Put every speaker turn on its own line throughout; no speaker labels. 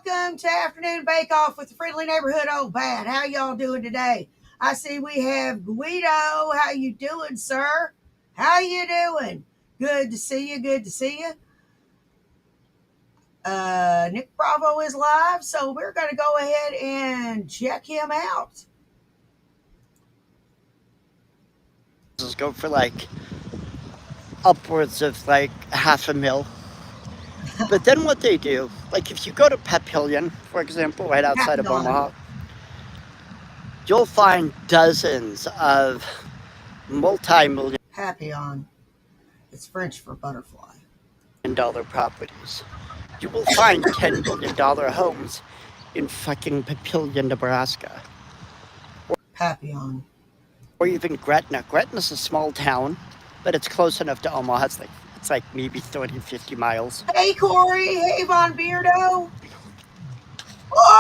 Welcome to Afternoon Bake Off with the Friendly Neighborhood Old Pat. How y'all doing today? I see we have Guido. How you doing, sir? How you doing? Good to see you. Good to see you. Nick Bravo is live, so we're going to go ahead and check him out.
Go for like upwards of like $500,000. But then what they do, like if you go to Papillion, for example, right outside of Omaha, you'll find dozens of multi-million
Papillon. It's French for butterfly.
dollar properties. You will find $10 million homes in fucking Papillion, Nebraska.
Papillon.
Or even Gretna. Gretna's a small town, but it's close enough to Omaha. It's like maybe 30, 50 miles.
Hey, Corey. Hey, Von Beardo.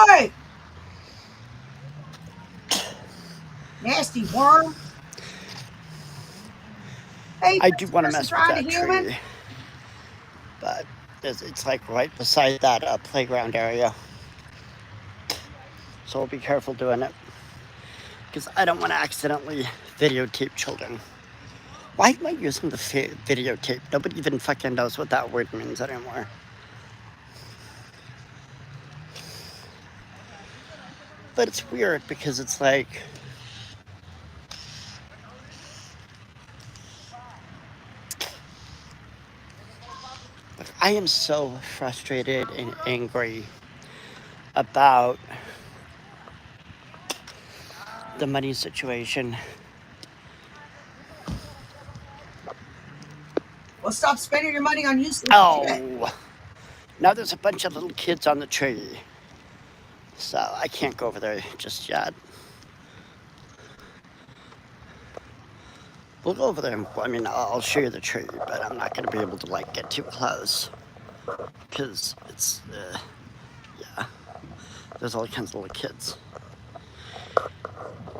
Oi! Nasty worm. Hey,
I do want to mess with that
human.
tree, but it's like right beside that playground area. So I'll be careful doing it, because I don't want to accidentally videotape children. Why am I using the videotape? Nobody even fucking knows what that word means anymore. But it's weird because it's like, I am so frustrated and angry about the money situation.
Well, stop spending your money on useless shit.
Now there's a bunch of little kids on the tree, so I can't go over there just yet. We'll go over there. I mean, I'll show you the tree, but I'm not going to be able to like get too close because it's, yeah, there's all kinds of little kids.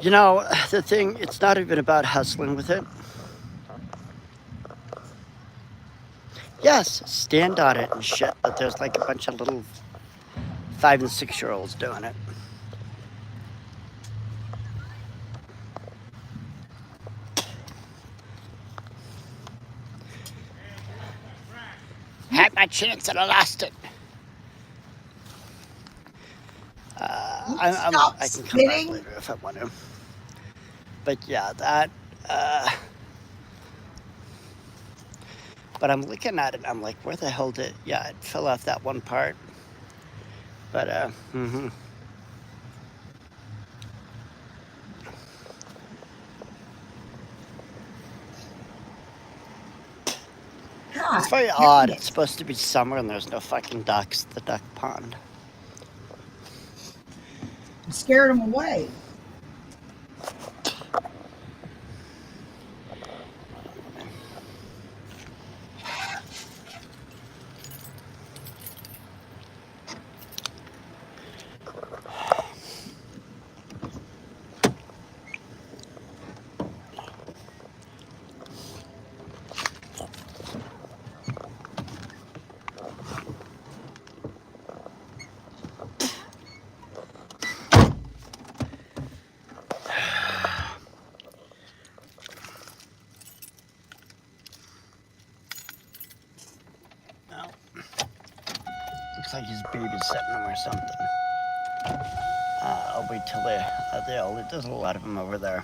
You know, the thing, it's not even about hustling with it. Yes, stand on it and shit, but there's like a bunch of little 5 and 6 year olds doing it. Had my chance and I lost it. I can come back later if I want to. But yeah, that. But I'm looking at it. I'm like, where the hell did? Yeah, it fell off that one part. But It's very odd. It's supposed to be summer and there's no fucking ducks at the duck pond.
You scared them away.
Looks like he's babysitting them or something. I'll wait till there's a lot of them over there.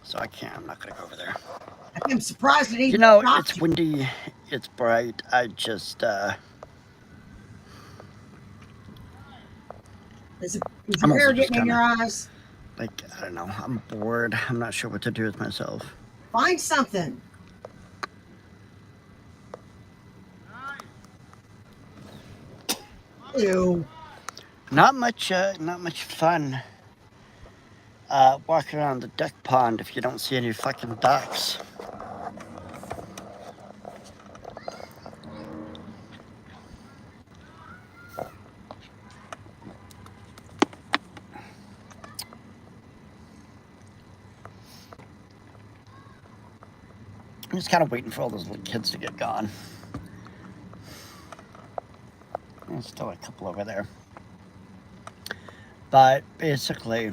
So I'm not gonna go over there.
I'm surprised it even.
You know, it's windy, it's bright. I just,
Is your hair getting in your eyes?
Like, I don't know, I'm bored. I'm not sure what to do with myself.
Find something. Ew.
Not much fun walking around the duck pond if you don't see any fucking ducks. I'm just kind of waiting for all those little kids to get gone. There's still a couple over there. But basically,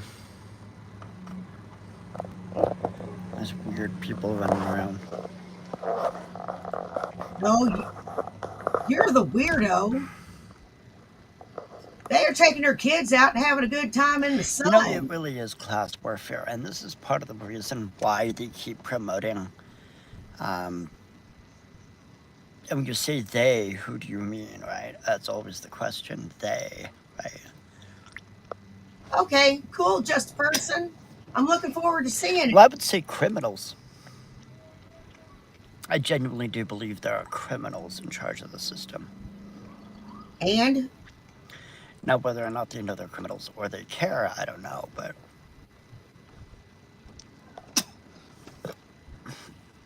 there's weird people running around.
No, you're the weirdo. They are taking their kids out and having a good time in the sun.
You know, it really is class warfare, and this is part of the reason why they keep promoting. And when you say they, who do you mean, right? That's always the question. They, right?
Okay, cool, just a person. I'm looking forward to seeing it.
Well, I would say criminals. I genuinely do believe there are criminals in charge of the system.
And
Now, whether or not they know they're criminals or they care, I don't know, but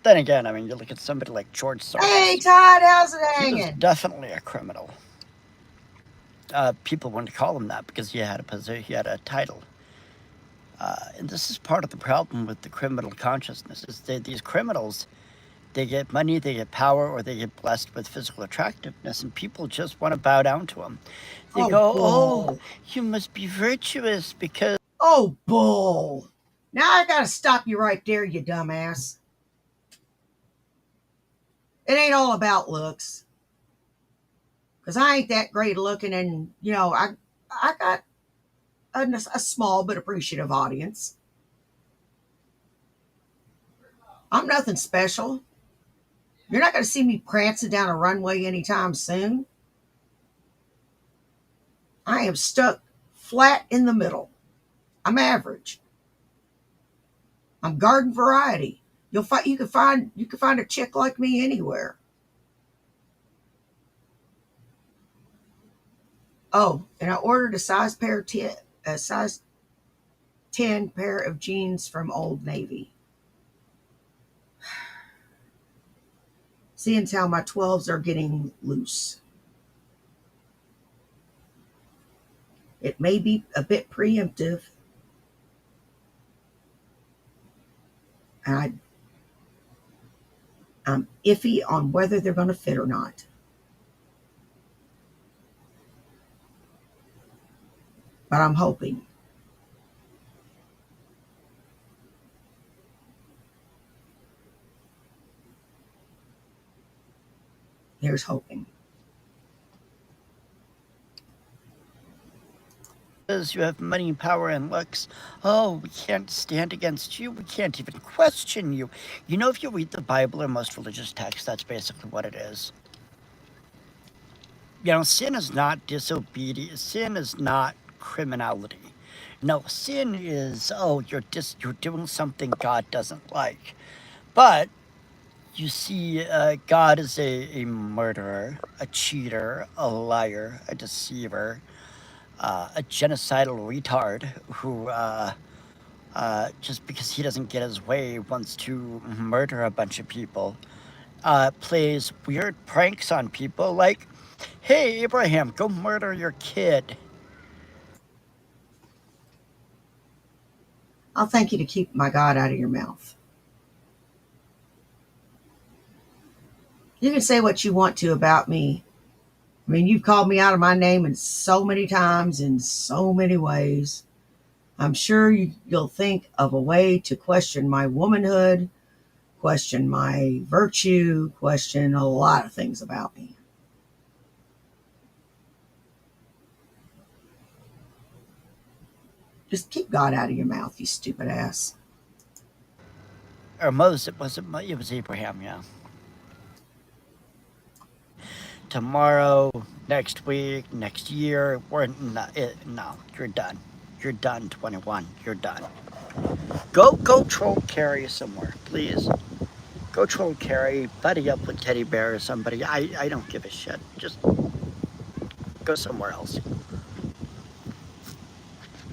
then again, I mean, you look at somebody like George Soros.
hey, Todd, how's it
He was
hanging?
definitely a criminal. People wanted to call him that because he had a title. And this is part of the problem with the criminal consciousness, is that these criminals, they get money, they get power, or they get blessed with physical attractiveness, and people just want to bow down to them. They go,
bull.
oh, you must be virtuous because...
Oh, bull. Now I gotta stop you right there, you dumbass. It ain't all about looks. Because I ain't that great looking, and, you know, I got a small but appreciative audience. I'm nothing special. You're not going to see me prancing down a runway anytime soon. I am stuck flat in the middle. I'm average. I'm garden variety. You can find a chick like me anywhere. Oh, and I ordered a size 10 pair of jeans from Old Navy. Seeing how my 12s are getting loose. It may be a bit preemptive. And I'm iffy on whether they're going to fit or not. But I'm hoping. Here's hoping.
you have money, power, and looks. Oh, we can't stand against you. We can't even question you. You know, if you read the Bible or most religious texts, that's basically what it is. You know, sin is not disobedience. Sin is not criminality. No, sin is, oh, you're doing something God doesn't like. But you see, God is a murderer, a cheater, a liar, a deceiver, a genocidal retard who, just because he doesn't get his way, wants to murder a bunch of people, plays weird pranks on people like, hey, Abraham, go murder your kid.
I'll thank you to keep my God out of your mouth. You can say what you want to about me. I mean, you've called me out of my name in so many times in so many ways. I'm sure you'll think of a way to question my womanhood, question my virtue, question a lot of things about me. Just keep God out of your mouth, you stupid ass.
Or Moses, it was Abraham, yeah. Tomorrow, next week, next year, no, you're done. You're done, 21. You're done. Go troll Carrie somewhere, please. Go troll Carrie, buddy up with Teddy Bear or somebody. I don't give a shit. Just go somewhere else.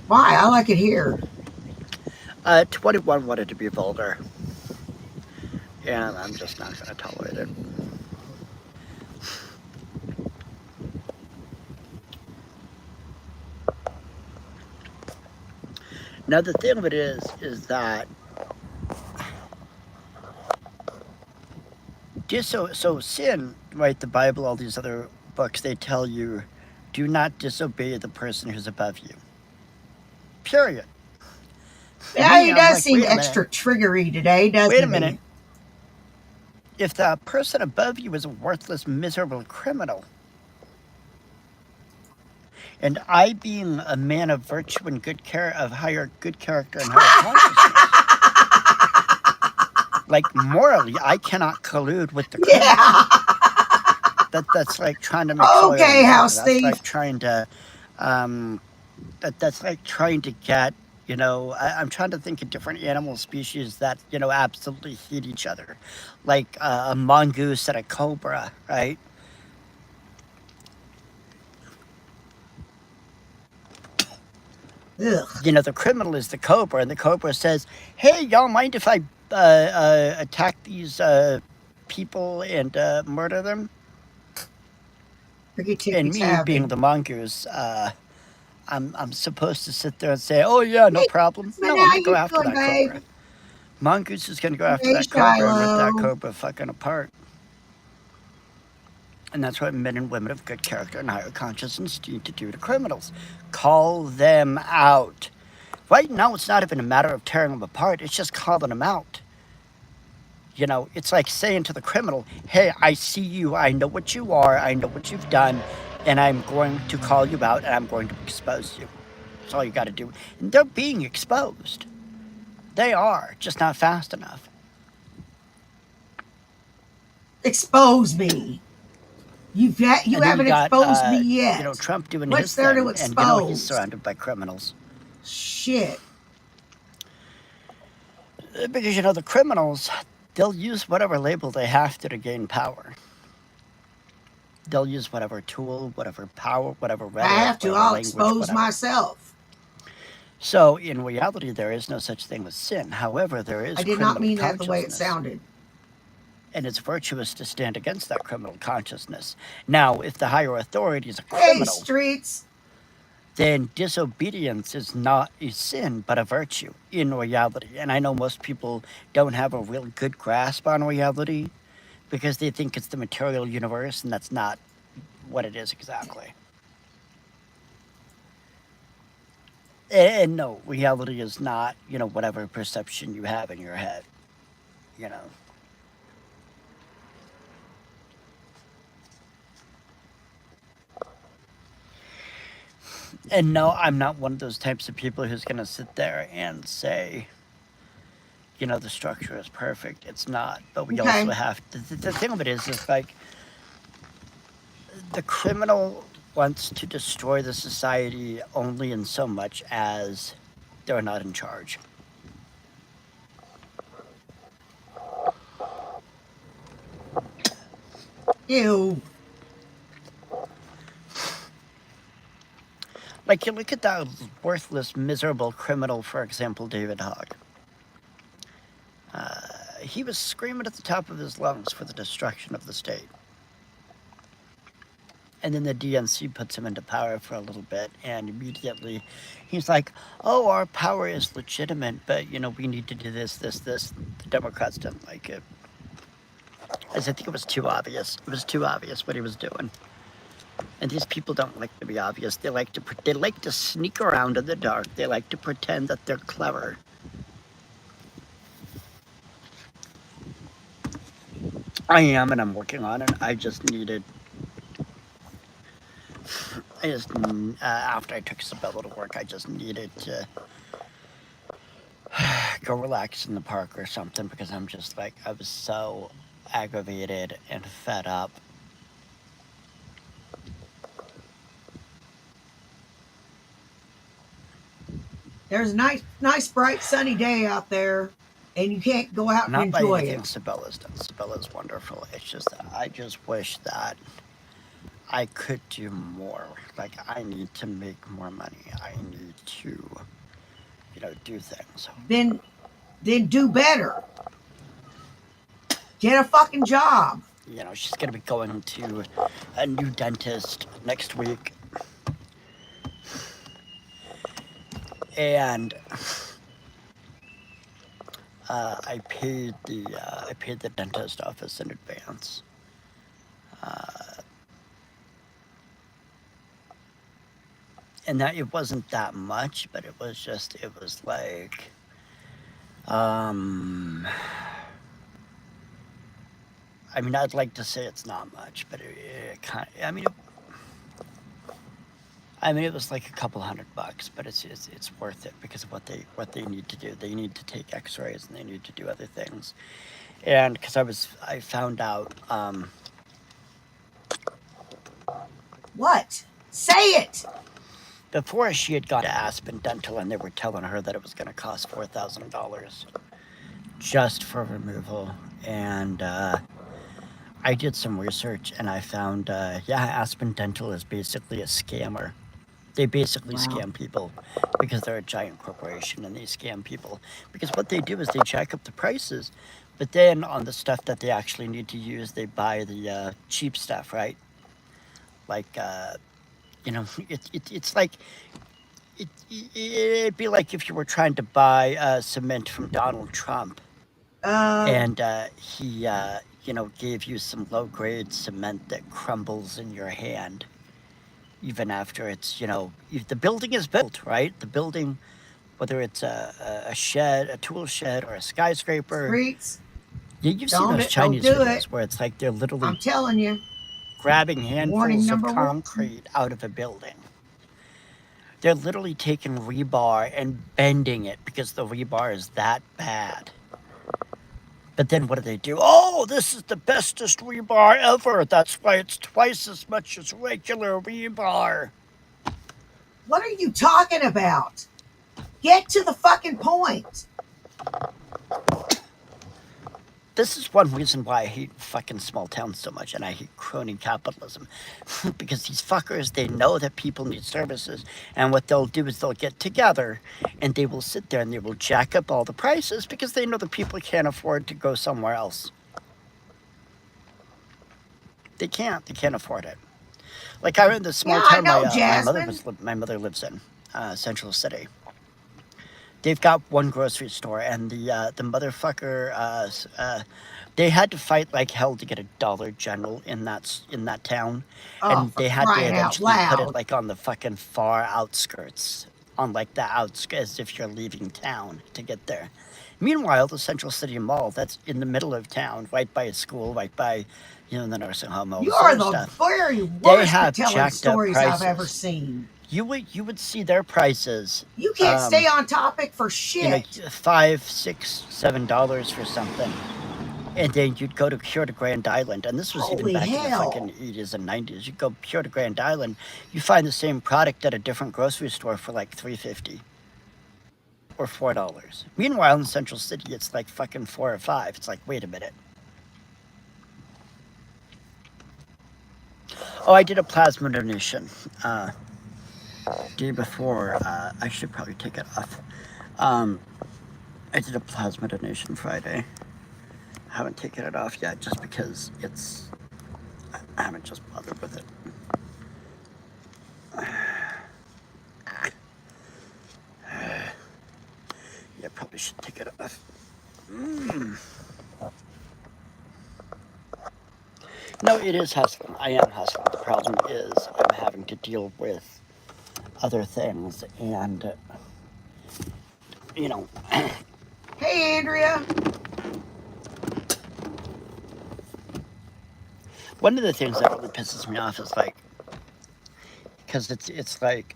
Why? I like it here.
21 wanted to be vulgar. And I'm just not going to tolerate it. Now, the thing of it is that so sin, right, the Bible, all these other books, they tell you do not disobey the person who's above you. Period.
Yeah, he
I'm
does
like,
seem
wait a minute.
extra triggery today, doesn't
Wait a
he?
minute. If the person above you is a worthless, miserable criminal, and I, being a man of virtue and good good character and higher consciousness, like morally, I cannot collude with the criminal.
Yeah.
That's like trying to make soy
Okay,
on water.
House
That's
Steve.
like trying to, that's like trying to get, I'm trying to think of different animal species that, absolutely hate each other, like a mongoose and a cobra, right?
Ugh.
The criminal is the cobra, and the cobra says, "Hey, y'all mind if I attack these people and murder them?" And me, being the mongoose, I'm supposed to sit there and say, "Oh yeah, no
Hey,
problem."
Jasmine,
No, I'm
how
gonna go
you
after
doing,
that cobra.
baby?
Mongoose is gonna go after
Hey,
that cobra and rip that
Shiloh.
cobra fucking apart. And that's what men and women of good character and higher consciousness need to do to criminals. Call them out. Right now, it's not even a matter of tearing them apart. It's just calling them out. It's like saying to the criminal, "Hey, I see you. I know what you are. I know what you've done. And I'm going to call you out and I'm going to expose you." That's all you got to do. And they're being exposed. They are, just not fast enough.
Expose me. You haven't exposed me yet.
Trump doing
What's
his
there
thing,
to
and
expose?
he's surrounded by criminals.
Shit.
Because the criminals, they'll use whatever label they have to gain power. They'll use whatever tool, whatever power, whatever rhetoric,
I have to.
whatever
I'll
language,
expose
whatever.
myself.
So in reality, there is no such thing as sin. However, there is.
I did not mean that the way it sounded.
And it's virtuous to stand against that criminal consciousness. Now, if the higher authority is a criminal,
Hey, streets.
then disobedience is not a sin, but a virtue in reality. And I know most people don't have a real good grasp on reality because they think it's the material universe, and that's not what it is exactly. And no, reality is not, whatever perception you have in your head, And no, I'm not one of those types of people who's going to sit there and say, the structure is perfect. It's not. But we also have to, the thing of it is like, the criminal wants to destroy the society only in so much as they're not in charge.
Ew.
Like, you look at that worthless, miserable criminal, for example, David Hogg. He was screaming at the top of his lungs for the destruction of the state. And then the DNC puts him into power for a little bit, and immediately he's like, "Oh, our power is legitimate, but, we need to do this, this, this." The Democrats didn't like it. As I think it was too obvious. It was too obvious what he was doing. And these people don't like to be obvious. They like to sneak around in the dark. They like to pretend that they're clever. I am, and I'm working on it. I just after I took Sabella to work, I just needed to go relax in the park or something, because I'm just like, I was so aggravated and fed up.
There's a nice, bright, sunny day out there, and you can't go out and enjoy it.
Not by anything Sabella's done. Sabella's wonderful. It's just that I just wish that I could do more. Like, I need to make more money. I need to, do things.
Then do better. Get a fucking job.
She's gonna be going to a new dentist next week. And I paid the dentist office in advance. and that it wasn't that much, but it was like, um, I mean, I'd like to say it's not much, but it kind of, I mean, it was like a couple $100, but it's worth it because of what they need to do. They need to take X-rays and they need to do other things. And because I found out,
What? Say it.
before she had gone to Aspen Dental, and they were telling her that it was going to cost $4,000 just for removal. And I did some research, and I found, yeah, Aspen Dental is basically a scammer. They basically
Wow.
scam people because they're a giant corporation and they scam people. Because what they do is they jack up the prices, but then on the stuff that they actually need to use, they buy the cheap stuff, right? Like, it's like, it'd be like if you were trying to buy cement from Donald Trump
Uh,
and he, gave you some low grade cement that crumbles in your hand even after it's, if the building is built, right? The building, whether it's a shed, a tool shed, or a skyscraper,
streets.
you've seen those
Don't
Chinese
do
videos
it.
where it's like they're
I'm
literally
telling you.
grabbing
Warning
handfuls of
number one.
concrete out of a building. They're literally taking rebar and bending it because the rebar is that bad. But then what do? Oh, this is the bestest rebar ever. That's why it's twice as much as regular rebar.
What are you talking about? Get to the fucking point.
This is one reason why I hate fucking small towns so much and I hate crony capitalism. Because these fuckers, they know that people need services. And what they'll do is they'll get together and they will sit there and they will jack up all the prices because they know the people can't afford to go somewhere else. They can't afford it. Like I'm in the small
Yeah, I
town
know,
my mother lives in, Central City. They've got one grocery store, and the motherfucker, they had to fight like hell to get a Dollar General in that town,
Oh,
and
for
they had to
crying out
eventually put it
loud.
like on the fucking far outskirts, on like the outskirts, as if you're leaving town to get there. Meanwhile, the Central City Mall, that's in the middle of town, right by a school, right by, the nursing home, all
You
this
are
other
the
stuff.
very
They
worst at
have
telling
jacked up
stories I've ever
prices.
seen.
You would see their prices.
You can't stay on topic for
You know,
shit.
$5, $6, $7 for something, and then you'd go to Pure to Grand Island, and this was even
Holy
back in the
hell.
fucking 80s and 90s. You'd go Pure to Grand Island, you find the same product at a different grocery store for like $3.50 or $4. Meanwhile, in Central City, it's like fucking $4 or $5. It's like, wait a minute. Oh, I did a plasma donation day before. I should probably take it off. I did a plasma donation Friday. I haven't taken it off yet just because I haven't just bothered with it. Yeah, probably should take it off. No, it is hustling. I am hustling. The problem is I'm having to deal with other things and,
Hey, Andrea.
one of the things that really pisses me off is like, because it's like,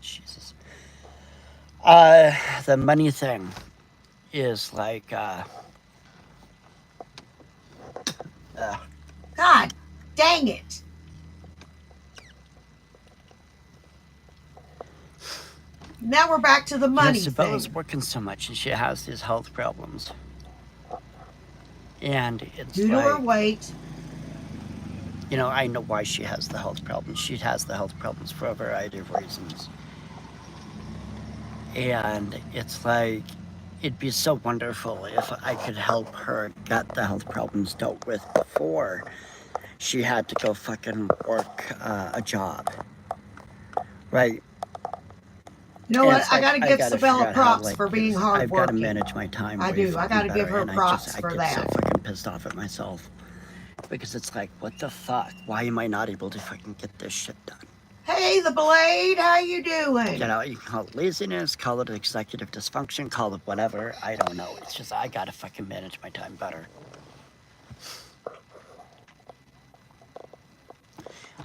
Jesus, the money thing is like,
God dang it. Now we're back to the money
Isabella's
thing.
working so much and she has these health problems. And it's
Due to
like,
her weight.
I know why she has the health problems. She has the health problems for a variety of reasons. And it's like, it'd be so wonderful if I could help her get the health problems dealt with before she had to go fucking work a job. Right?
You know
And
what?
it's
I
like,
gotta
I
give
gotta
Sabella
figure out how,
props
like,
for being
I've got to
hardworking.
manage my time
I
way
do. I
fucking
gotta give
better,
her
and
props
I
for
get so
that.
fucking pissed off at myself because it's like, what the fuck? Why am I not able to fucking get this shit done?
Hey, the Blade, how you doing?
You know, you can call it laziness, call it executive dysfunction, call it whatever. I don't know. It's just I gotta fucking manage my time better.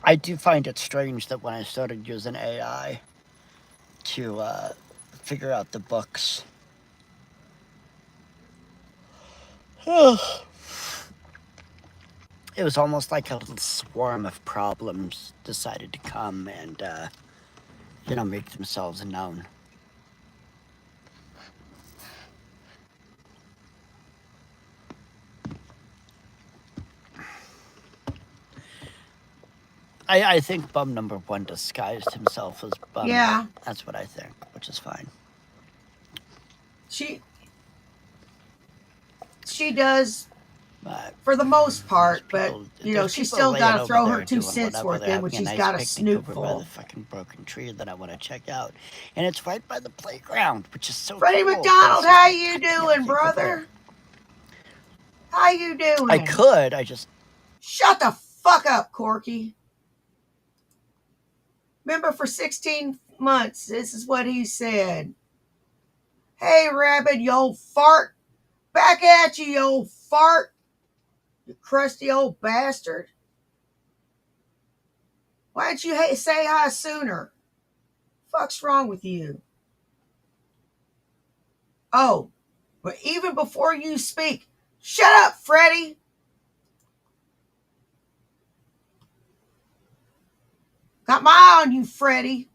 I do find it strange that when I started using AI to figure out the books, it was almost like a little swarm of problems decided to come and, make themselves known. I think bum number one disguised himself as bum.
Yeah.
That's what I think, which is fine.
She does for the most part, but she's still got to throw her 2 cents worth in when she's got a snoop full.
By the fucking broken tree that I want to check out, and it's right by the playground, which is so.
Freddie
cool.
McDonald, how you doing, brother? How you doing?
I could. I just
shut the fuck up, Corky. Remember, for 16 months, this is what he said. Hey, Rabbit, you old fart. Back at you, you old fart. You crusty old bastard. Why didn't you say hi sooner? Fuck's wrong with you? Oh, but even before you speak, shut up, Freddie. Got my eye on you, Freddie.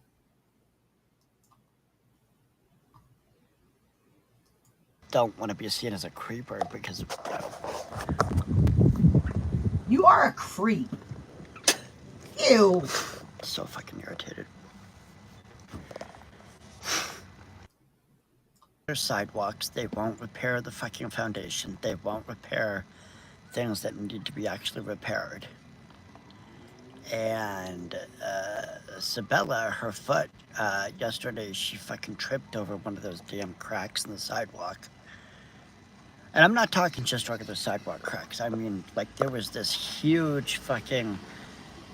Don't want to be seen as a creeper because
you are a creep. Ew.
So fucking irritated. Sidewalks, they won't repair the fucking foundation. They won't repair things that need to be actually repaired. And Sabella, her foot, yesterday she fucking tripped over one of those damn cracks in the sidewalk. And I'm not talking just regular sidewalk cracks. I mean, like, there was this huge fucking,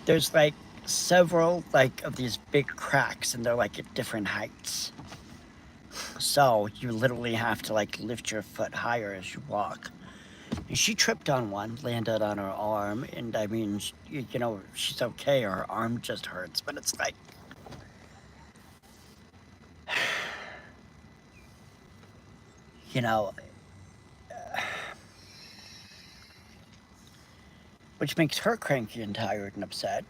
there's like several like of these big cracks, and they're like at different heights. So you literally have to like lift your foot higher as you walk. And she tripped on one, landed on her arm, and I mean, she's okay. Her arm just hurts, but it's like, which makes her cranky and tired and upset.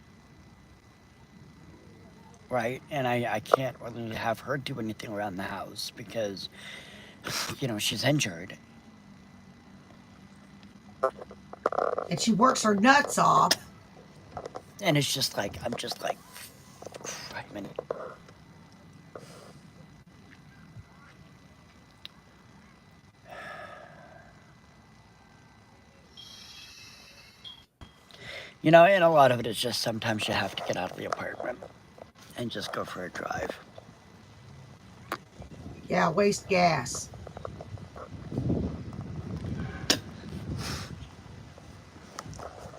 Right? And I can't really have her do anything around the house because, she's injured.
And she works her nuts off.
And it's just like, I'm just like, I mean, and a lot of it is just sometimes you have to get out of the apartment and just go for a drive.
Yeah, waste gas.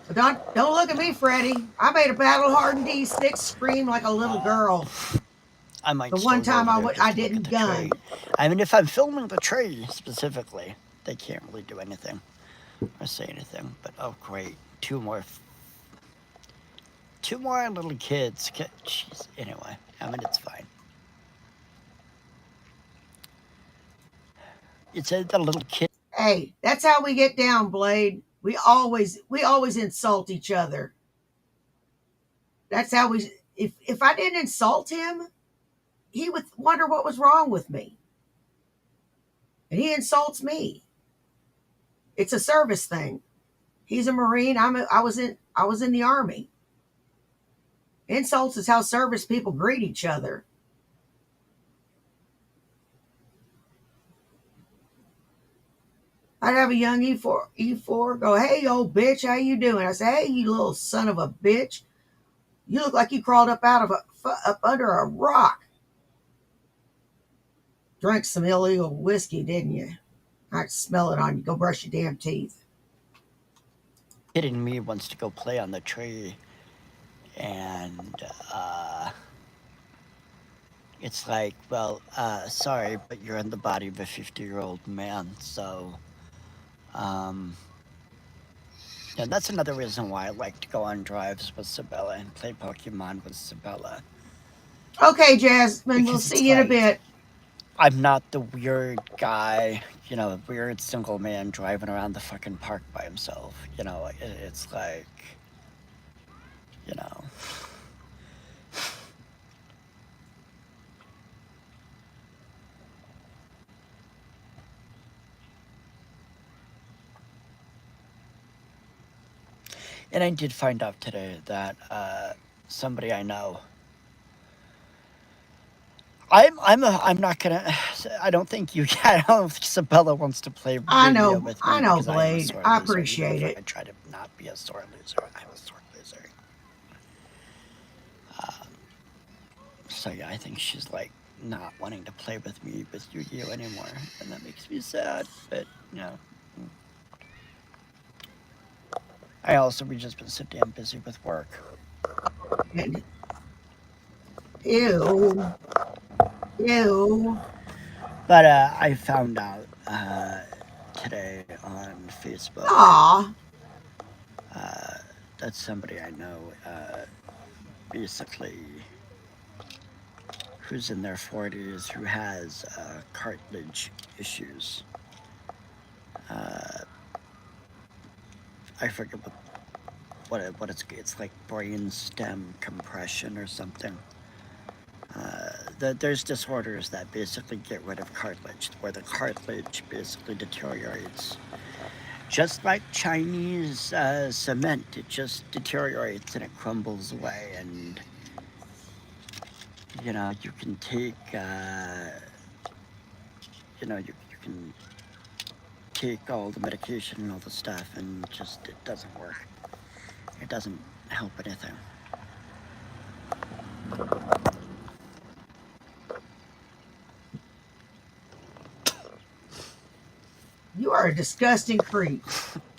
So don't look at me, Freddie. I made a battle-hardened D6 scream like a little girl.
I might.
The one time I didn't gun.
I mean, if I'm filming the tree specifically, they can't really do anything or say anything. But oh, great, two more little kids. Jeez. Anyway, I mean, it's fine. It's a little kid.
Hey, that's how we get down, Blade. We always insult each other. That's how we. If I didn't insult him, he would wonder what was wrong with me. And he insults me. It's a service thing. He's a Marine. I was in the Army. Insults is how service people greet each other. I'd have a young E4 go, "Hey, old bitch, how you doing?" I say, "Hey, you little son of a bitch. You look like you crawled up up under a rock. Drank some illegal whiskey, didn't you? I can smell it on you. Go brush your damn teeth."
Kid in me wants to go play on the tree, And it's like, well, sorry, but you're in the body of a 50-year-old man. So, um, and that's another reason why I like to go on drives with Sabella and play Pokemon with Sabella.
Okay, Jasmine, we'll
Because
see
it's
you in a
like,
bit.
I'm not the weird guy, weird single man driving around the fucking park by himself. It's like, you know. And I did find out today that somebody I know. I'm not gonna. I don't think you. I don't think Sabella wants to play video with me because I am a
Blade.
sore
I
loser. Even
appreciate
if
it.
I try to not be a sore loser, I'm a sore loser. So yeah, I think she's like not wanting to play with me with Yu-Gi-Oh anymore, and that makes me sad. But you know, we've just been so damn busy with work.
And ew, ew.
But I found out today on Facebook
Aw,
uh, that somebody I know basically who's in their 40s who has cartilage issues. Uh, I forget what it's like brain stem compression or something. There's disorders that basically get rid of cartilage, where the cartilage basically deteriorates. Just like Chinese cement, it just deteriorates and it crumbles away. And you can take, you can take all the medication and all the stuff, and just it doesn't work. It doesn't help anything.
you are a disgusting creep.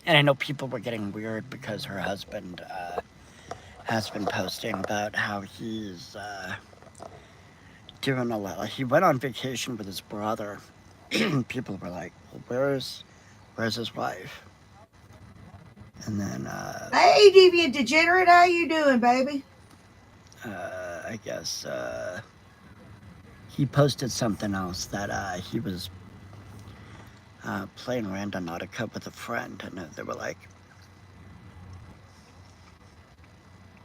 And I know people were getting weird because her husband has been posting about how he's doing a lot. Like he went on vacation with his brother. People were like, well, where's his wife? And then
Hey, deviant degenerate, how you doing, baby?
I guess he posted something else that he was playing Randonautica with a friend, and they were like,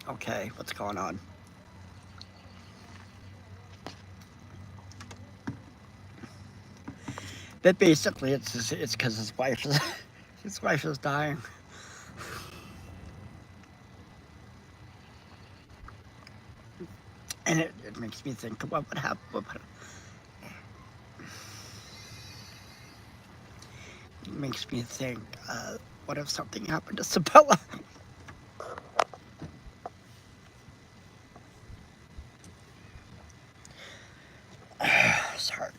okay, what's going on? But basically, it's because his wife is dying. And it makes me think, what would happen? It makes me think, what if something happened to Sabella? Sorry.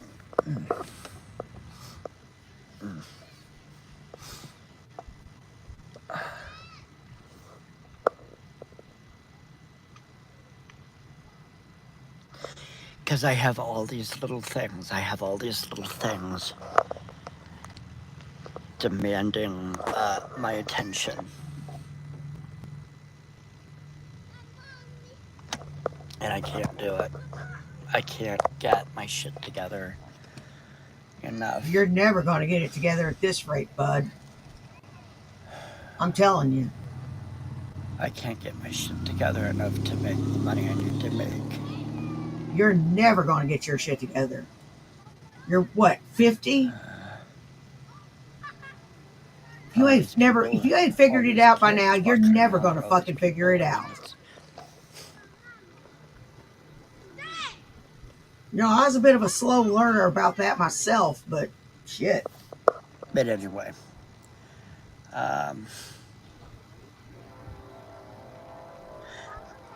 Because I have all these little things. Demanding my attention. And I can't do it. I can't get my shit together enough.
You're never going to get it together at this rate, bud. I'm telling you.
I can't get my shit together enough to make the money I need to make.
You're never going to get your shit together. You're what, 50? If you ain't figured it out by now, you're never going to fucking figure it out. I was a bit of a slow learner about that myself, but shit.
But anyway,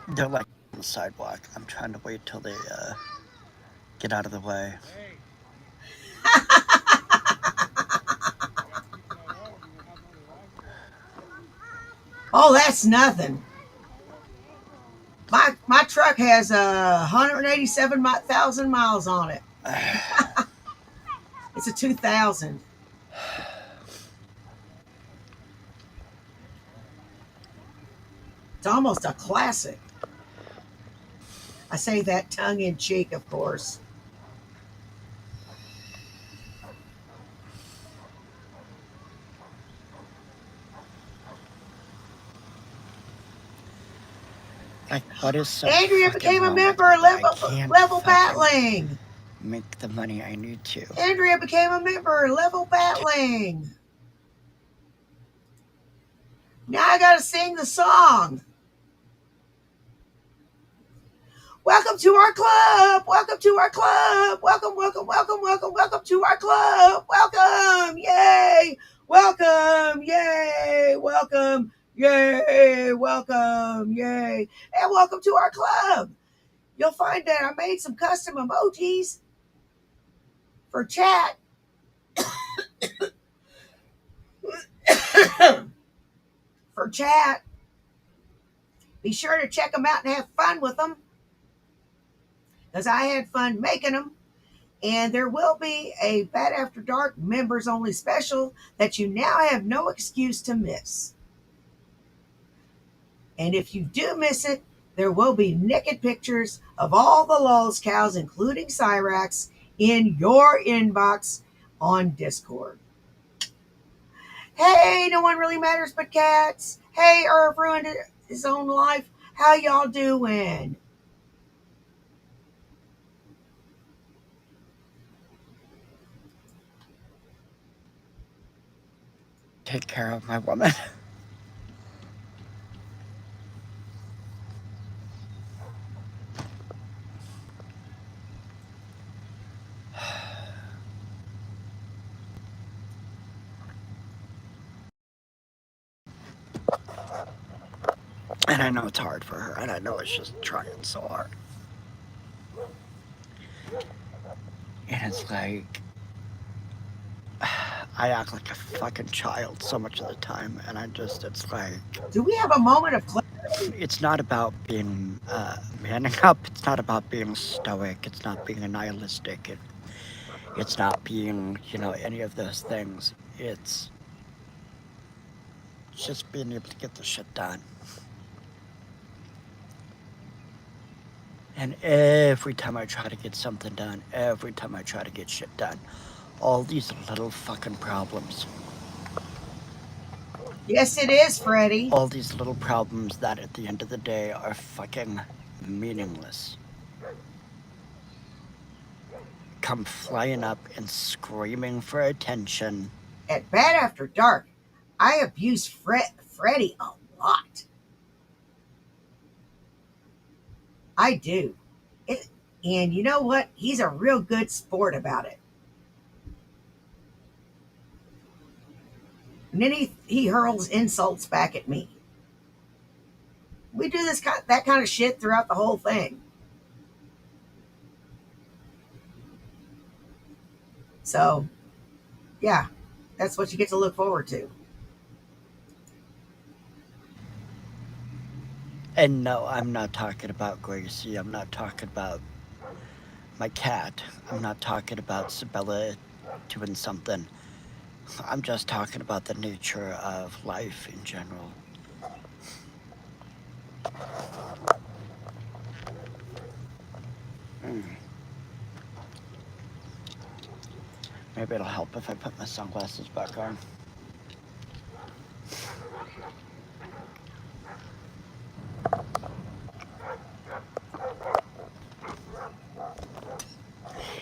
they're like on the sidewalk. I'm trying to wait till they get out of the way.
Oh, that's nothing. My truck has 187,000 miles on it. It's a 2000. It's almost a classic. I say that tongue in cheek, of course.
Like, what is so
Andrea
fucking
became a
wrong
member
with
of
me that I can't
Level
fucking
Battling.
make the money I need to?
Andrea became a member of Level Battling. Now I gotta sing the song. Welcome to our club. Welcome to our club. Welcome, welcome, welcome, welcome, welcome to our club. Welcome. Yay. Welcome. Yay. Welcome. Yay. Welcome. Yay. And welcome to our club. You'll find that I made some custom emojis for chat. For chat. Be sure to check them out and have fun with them, because I had fun making them. And there will be a Bad After Dark members only special that you now have no excuse to miss. And if you do miss it, there will be naked pictures of all the Lulz cows, including Cyrax, in your inbox on Discord. Hey, no one really matters but cats. Hey, Irv ruined his own life. How y'all doing?
Take care of my woman. And I know it's hard for her, and I know it's just trying so hard. And it's like, I act like a fucking child so much of the time, and it's like...
Do we have a moment of clarity?
It's not about being manning up. It's not about being stoic. It's not being nihilistic. It's not being, any of those things. It's just being able to get the shit done. And every time I try to get something done, every time I try to get shit done, all these little fucking problems.
Yes, it is, Freddie.
All these little problems that at the end of the day are fucking meaningless. Come flying up and screaming for attention.
At Bad After Dark, I abuse Freddie a lot. I do. And you know what? He's a real good sport about it. And then he hurls insults back at me. We do that kind of shit throughout the whole thing. So, yeah, that's what you get to look forward to.
And no, I'm not talking about Gracie. I'm not talking about my cat. I'm not talking about Sabella doing something. I'm just talking about the nature of life in general. Maybe it'll help if I put my sunglasses back on.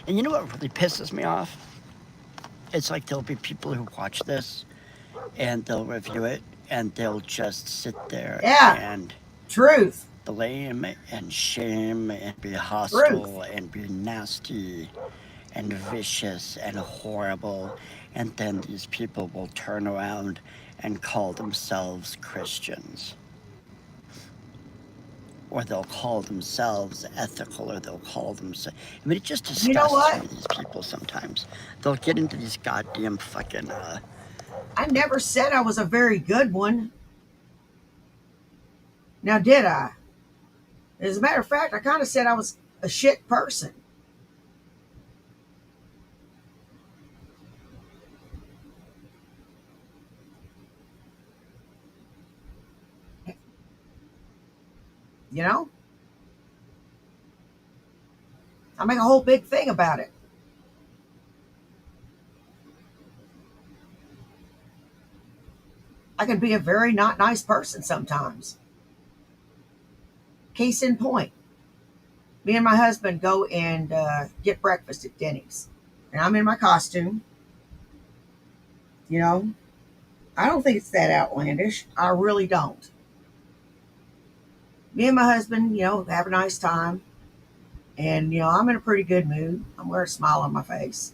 And you know what really pisses me off? It's like there'll be people who watch this and they'll review it and they'll just sit there and
truth
blame and shame and be hostile and be nasty and vicious and horrible, and then these people will turn around and call themselves Christians. Or they'll call themselves ethical, or they'll call themselves... I mean, it just disgusts me, these people sometimes. They'll get into these goddamn fucking...
I never said I was a very good one. Now, did I? As a matter of fact, I kind of said I was a shit person. You know, I make a whole big thing about it. I can be a very not nice person sometimes. Case in point, me and my husband go and get breakfast at Denny's. And I'm in my costume. You know, I don't think it's that outlandish. I really don't. Me and my husband, have a nice time. And, I'm in a pretty good mood. I'm wearing a smile on my face.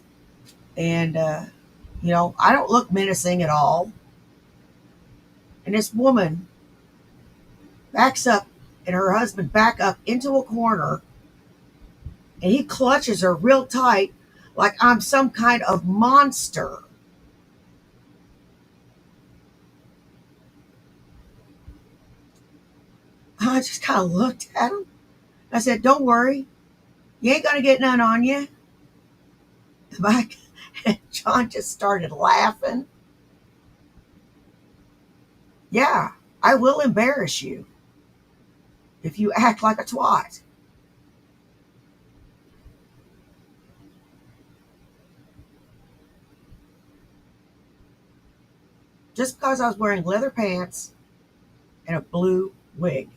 And, I don't look menacing at all. And this woman backs up and her husband back up into a corner and he clutches her real tight like I'm some kind of monster. I just kind of looked at him. I said, "Don't worry. You ain't going to get none on you." And John just started laughing. "Yeah, I will embarrass you if you act like a twat." Just because I was wearing leather pants and a blue wig.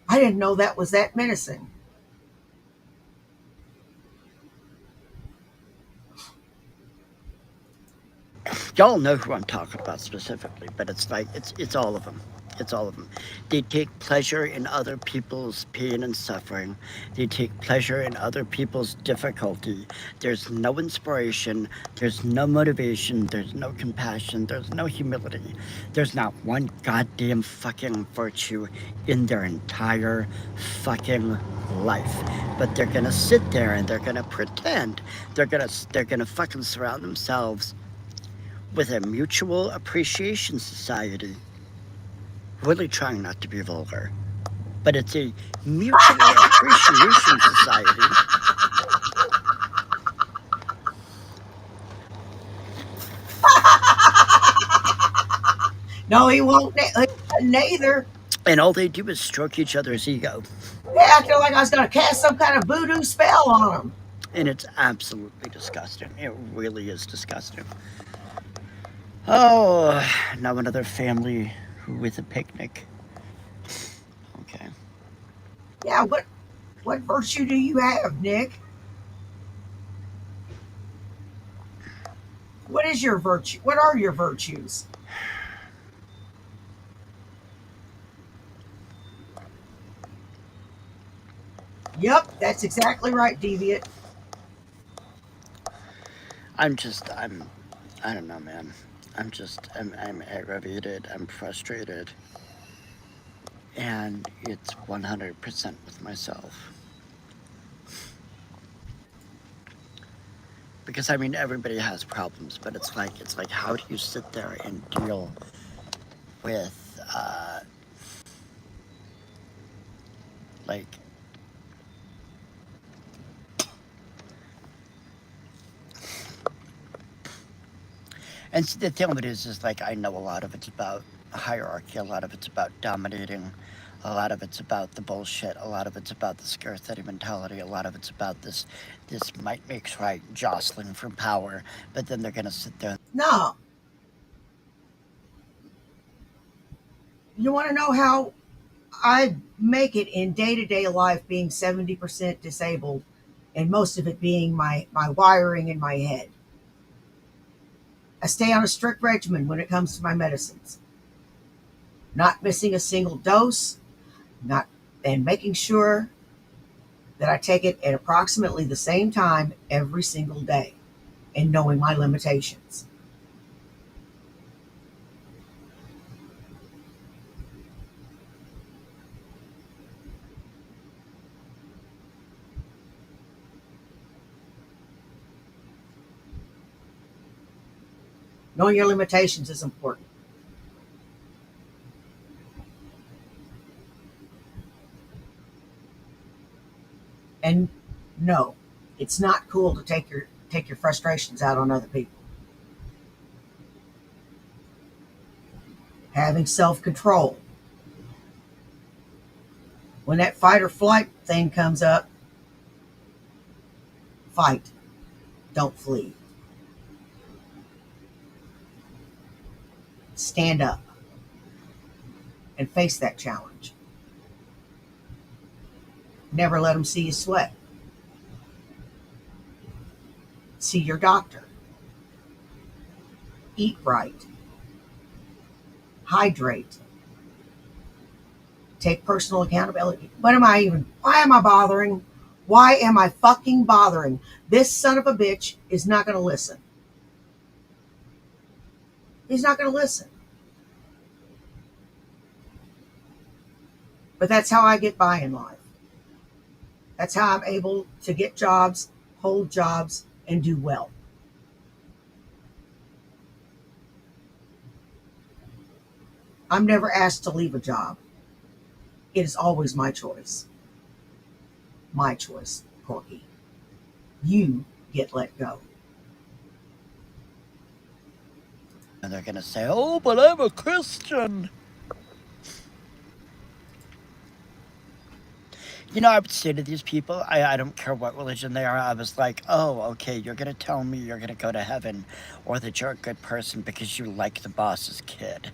I didn't know that was that menacing.
Y'all know who I'm talking about specifically, but it's like it's all of them. It's all of them. They take pleasure in other people's pain and suffering. They take pleasure in other people's difficulty. There's no inspiration. There's no motivation. There's no compassion. There's no humility. There's not one goddamn fucking virtue in their entire fucking life. But they're gonna sit there and they're gonna pretend. They're gonna fucking surround themselves with a mutual appreciation society. Really trying not to be vulgar, but it's a mutual appreciation society.
No, he won't. Neither.
And all they do is stroke each other's ego.
They acted like I was going to cast some kind of voodoo spell on him.
And it's absolutely disgusting. It really is disgusting. Oh, now another family with a picnic. Okay.
Yeah, what virtue do you have, Nick? What is your virtue? What are your virtues? Yep, that's exactly right, Deviant.
I don't know, man. I'm aggravated. I'm frustrated. And it's 100% with myself. Because I mean everybody has problems, but it's like how do you sit there and deal with like and the thing of it is like I know a lot of it's about hierarchy, a lot of it's about dominating, a lot of it's about the bullshit, a lot of it's about the scarcity mentality, a lot of it's about this might makes right jostling for power, but then they're gonna sit there.
No, you want to know how I make it in day to day life being 70% disabled and most of it being my wiring in my head. I stay on a strict regimen when it comes to my medicines, not missing a single dose, not and making sure that I take it at approximately the same time every single day and knowing my limitations. Knowing your limitations is important. And no, it's not cool to take your frustrations out on other people. Having self-control. When that fight or flight thing comes up, fight. Don't flee. Stand up and face that challenge. Never let them see you sweat. See your doctor. Eat right. Hydrate. Take personal accountability. Why am I bothering? Why am I fucking bothering? This son of a bitch is not going to listen. He's not going to listen. But that's how I get by in life. That's how I'm able to get jobs, hold jobs, and do well. I'm never asked to leave a job. It is always my choice. My choice, Corky. You get let go.
And they're going to say, oh, but I'm a Christian. You know, I would say to these people, I don't care what religion they are, I was like, oh, okay, you're going to tell me you're going to go to heaven or that you're a good person because you like the boss's kid.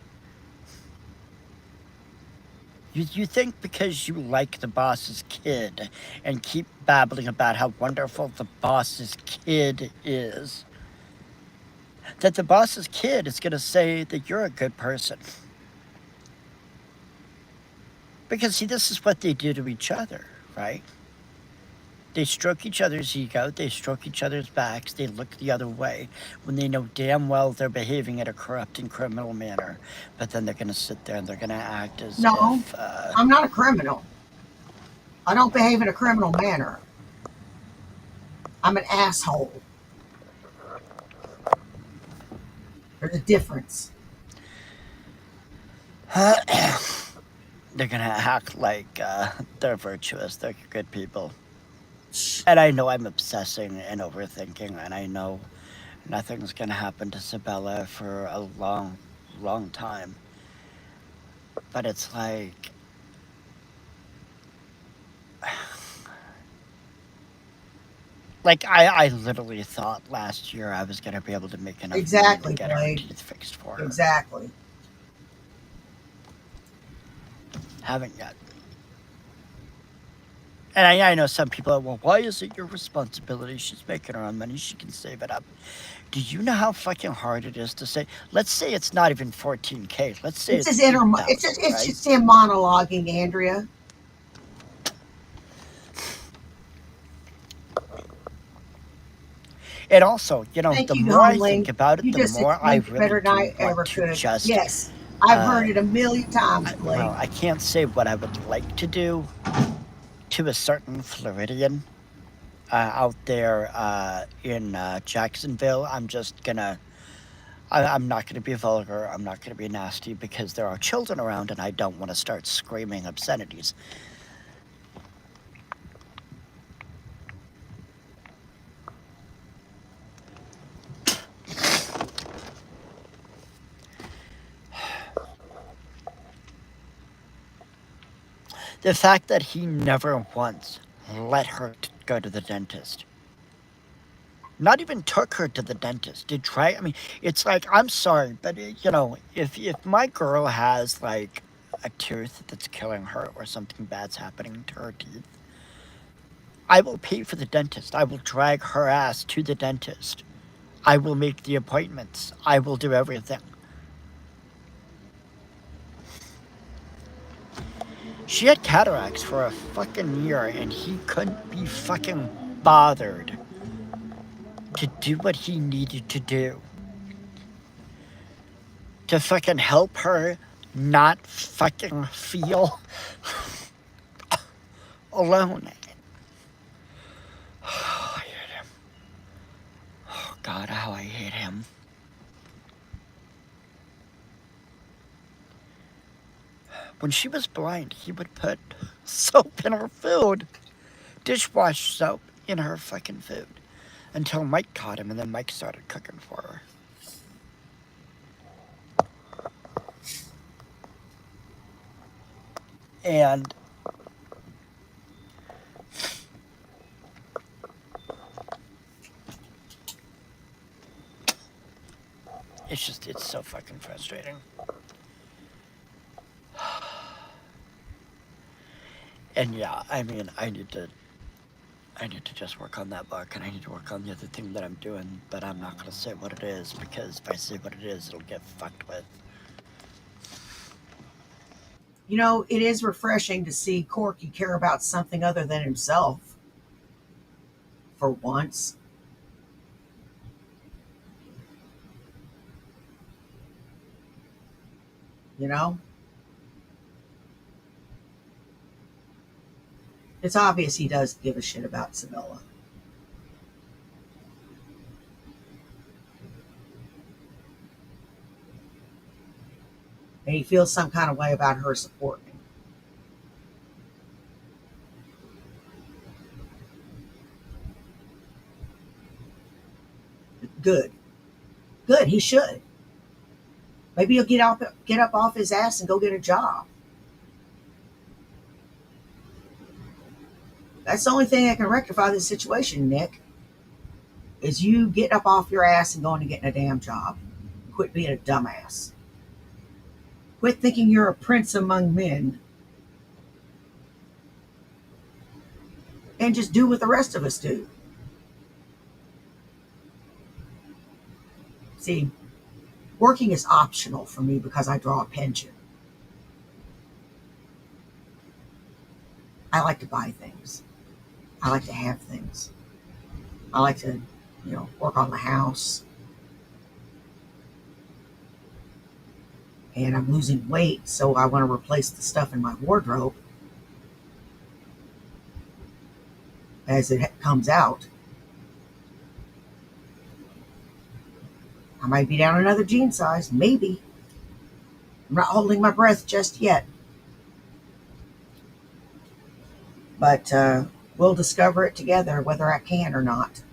You think because you like the boss's kid and keep babbling about how wonderful the boss's kid is, that the boss's kid is going to say that you're a good person. Because, see, this is what they do to each other, right? They stroke each other's ego, they stroke each other's backs, they look the other way when they know damn well they're behaving in a corrupt and criminal manner. But then they're going to sit there and they're going to act as if...
I'm not a criminal. I don't behave in a criminal manner. I'm an asshole. There's a difference.
They're going to act like they're virtuous, they're good people. And I know I'm obsessing and overthinking, and I know nothing's going to happen to Sabella for a long, long time. But it's like... Like, I literally thought last year I was going to be able to make enough money to get her teeth fixed for her.
Exactly.
Haven't yet. And I know some people are, well, why is it your responsibility? She's making her own money. She can save it up. Do you know how fucking hard it is to say? Let's say it's not even 14K. Let's say it's
just him monologuing, Andrea.
And also, you know, the more I think about it, the more I really do want to just...
Yes, I've heard it a million times, Blake.
Well, I can't say what I would like to do to a certain Floridian out there in Jacksonville. I'm just gonna... I'm not going to be vulgar. I'm not going to be nasty because there are children around and I don't want to start screaming obscenities. The fact that he never once let her go to the dentist. Not even took her to the dentist. Did try. I mean, it's like, I'm sorry, but you know, if my girl has like a tooth that's killing her or something bad's happening to her teeth, I will pay for the dentist. I will drag her ass to the dentist. I will make the appointments. I will do everything. She had cataracts for a fucking year and he couldn't be fucking bothered to do what he needed to do. To fucking help her not fucking feel alone. Oh, I hate him. Oh God, how I hate him. When she was blind, he would put soap in her food dishwash soap in her fucking food until Mike caught him, and then Mike started cooking for her. And it's so fucking frustrating. And yeah, I mean, I need to just work on that book, and I need to work on the other thing that I'm doing, but I'm not going to say what it is, because if I say what it is, it'll get fucked with.
You know, it is refreshing to see Corky care about something other than himself. For once. You know? It's obvious he does give a shit about Sabella. And he feels some kind of way about her supporting him. Good. Good, he should. Maybe he'll get up off his ass and go get a job. That's the only thing that can rectify this situation, Nick, is you getting up off your ass and going to getting a damn job. Quit being a dumbass. Quit thinking you're a prince among men. And just do what the rest of us do. See, working is optional for me because I draw a pension. I like to buy things. I like to have things. I like to, work on the house. And I'm losing weight, so I want to replace the stuff in my wardrobe as it comes out. I might be down another jean size, maybe. I'm not holding my breath just yet. But we'll discover it together whether I can or not.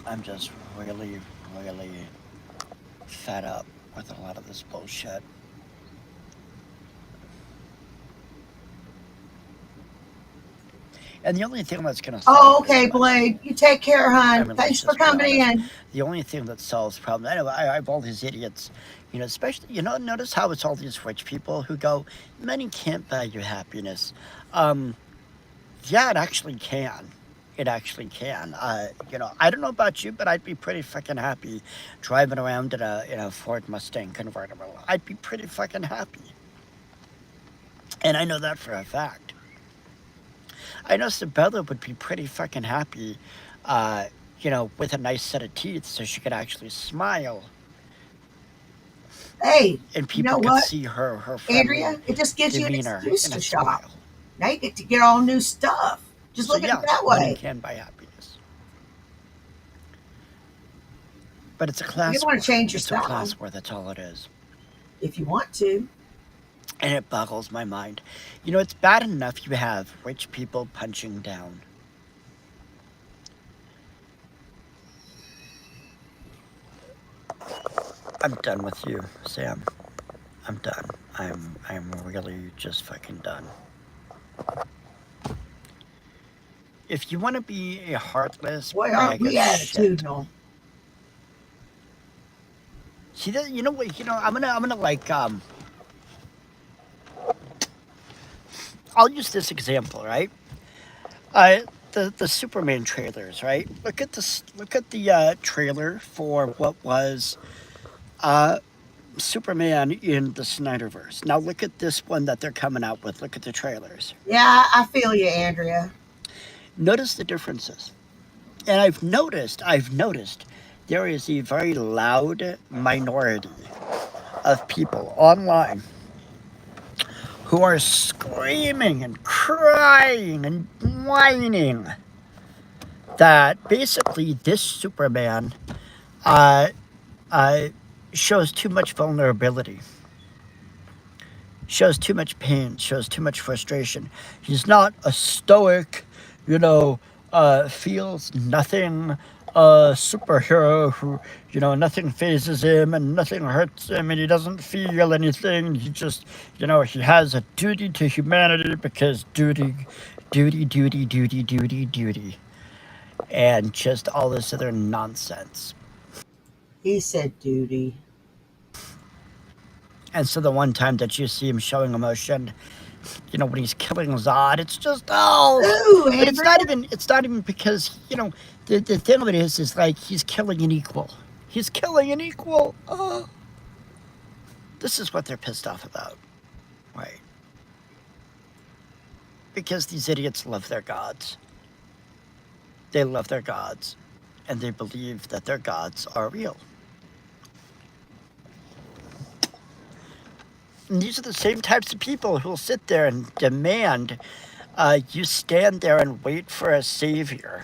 I'm just really, really fed up with a lot of this bullshit. And the only thing that's going to solve
Oh, okay, Blade. You take care, hon.
I mean,
Thanks for coming in.
The only thing that solves the problem, anyway, I have all these idiots, especially, notice how it's all these rich people who go, money can't buy you happiness. Yeah, it actually can. It actually can. I don't know about you, but I'd be pretty fucking happy driving around in a Ford Mustang convertible. I'd be pretty fucking happy. And I know that for a fact. I know Sabella would be pretty fucking happy, with a nice set of teeth so she could actually smile.
Hey,
and people
you know
could
what?
see her
Andrea, it just gives you an
demeanor
excuse
and
to
a
shop.
smile.
Now you get to get all new stuff. Just
So
look at
yeah,
it that
money
way.
can buy happiness. But it's a class
You don't want to change your
It's a
style
class war, that's all it is.
if you want to.
And it boggles my mind. It's bad enough you have rich people punching down. I'm done with you, Sam. I'm done. I'm really just fucking done. If you want to be a heartless
Boy, aren't
bag of
we
shit,
attitudinal?
see that? You know what? I'm gonna like I'll use this example, right? The Superman trailers, right? Look at this. Look at the trailer for what was Superman in the Snyderverse. Now look at this one that they're coming out with. Look at the trailers.
Yeah, I feel you, Andrea.
Notice the differences. And I've noticed there is a very loud minority of people online who are screaming and crying and whining that basically this Superman uh, uh, shows too much vulnerability, shows too much pain, shows too much frustration. He's not a stoic, you know, feels nothing superhero who, nothing phases him and nothing hurts him and he doesn't feel anything. He just, he has a duty to humanity because duty, duty, duty, duty, duty, duty, and just all this other nonsense.
He said duty.
And so the one time that you see him showing emotion, when he's killing Zod, it's just
Ooh,
but it's
Andrew.
not even because, the thing of it is like he's killing an equal. He's killing an equal. Oh. This is what they're pissed off about. Right. Because these idiots love their gods. They love their gods. And they believe that their gods are real. And these are the same types of people who will sit there and demand you stand there and wait for a savior.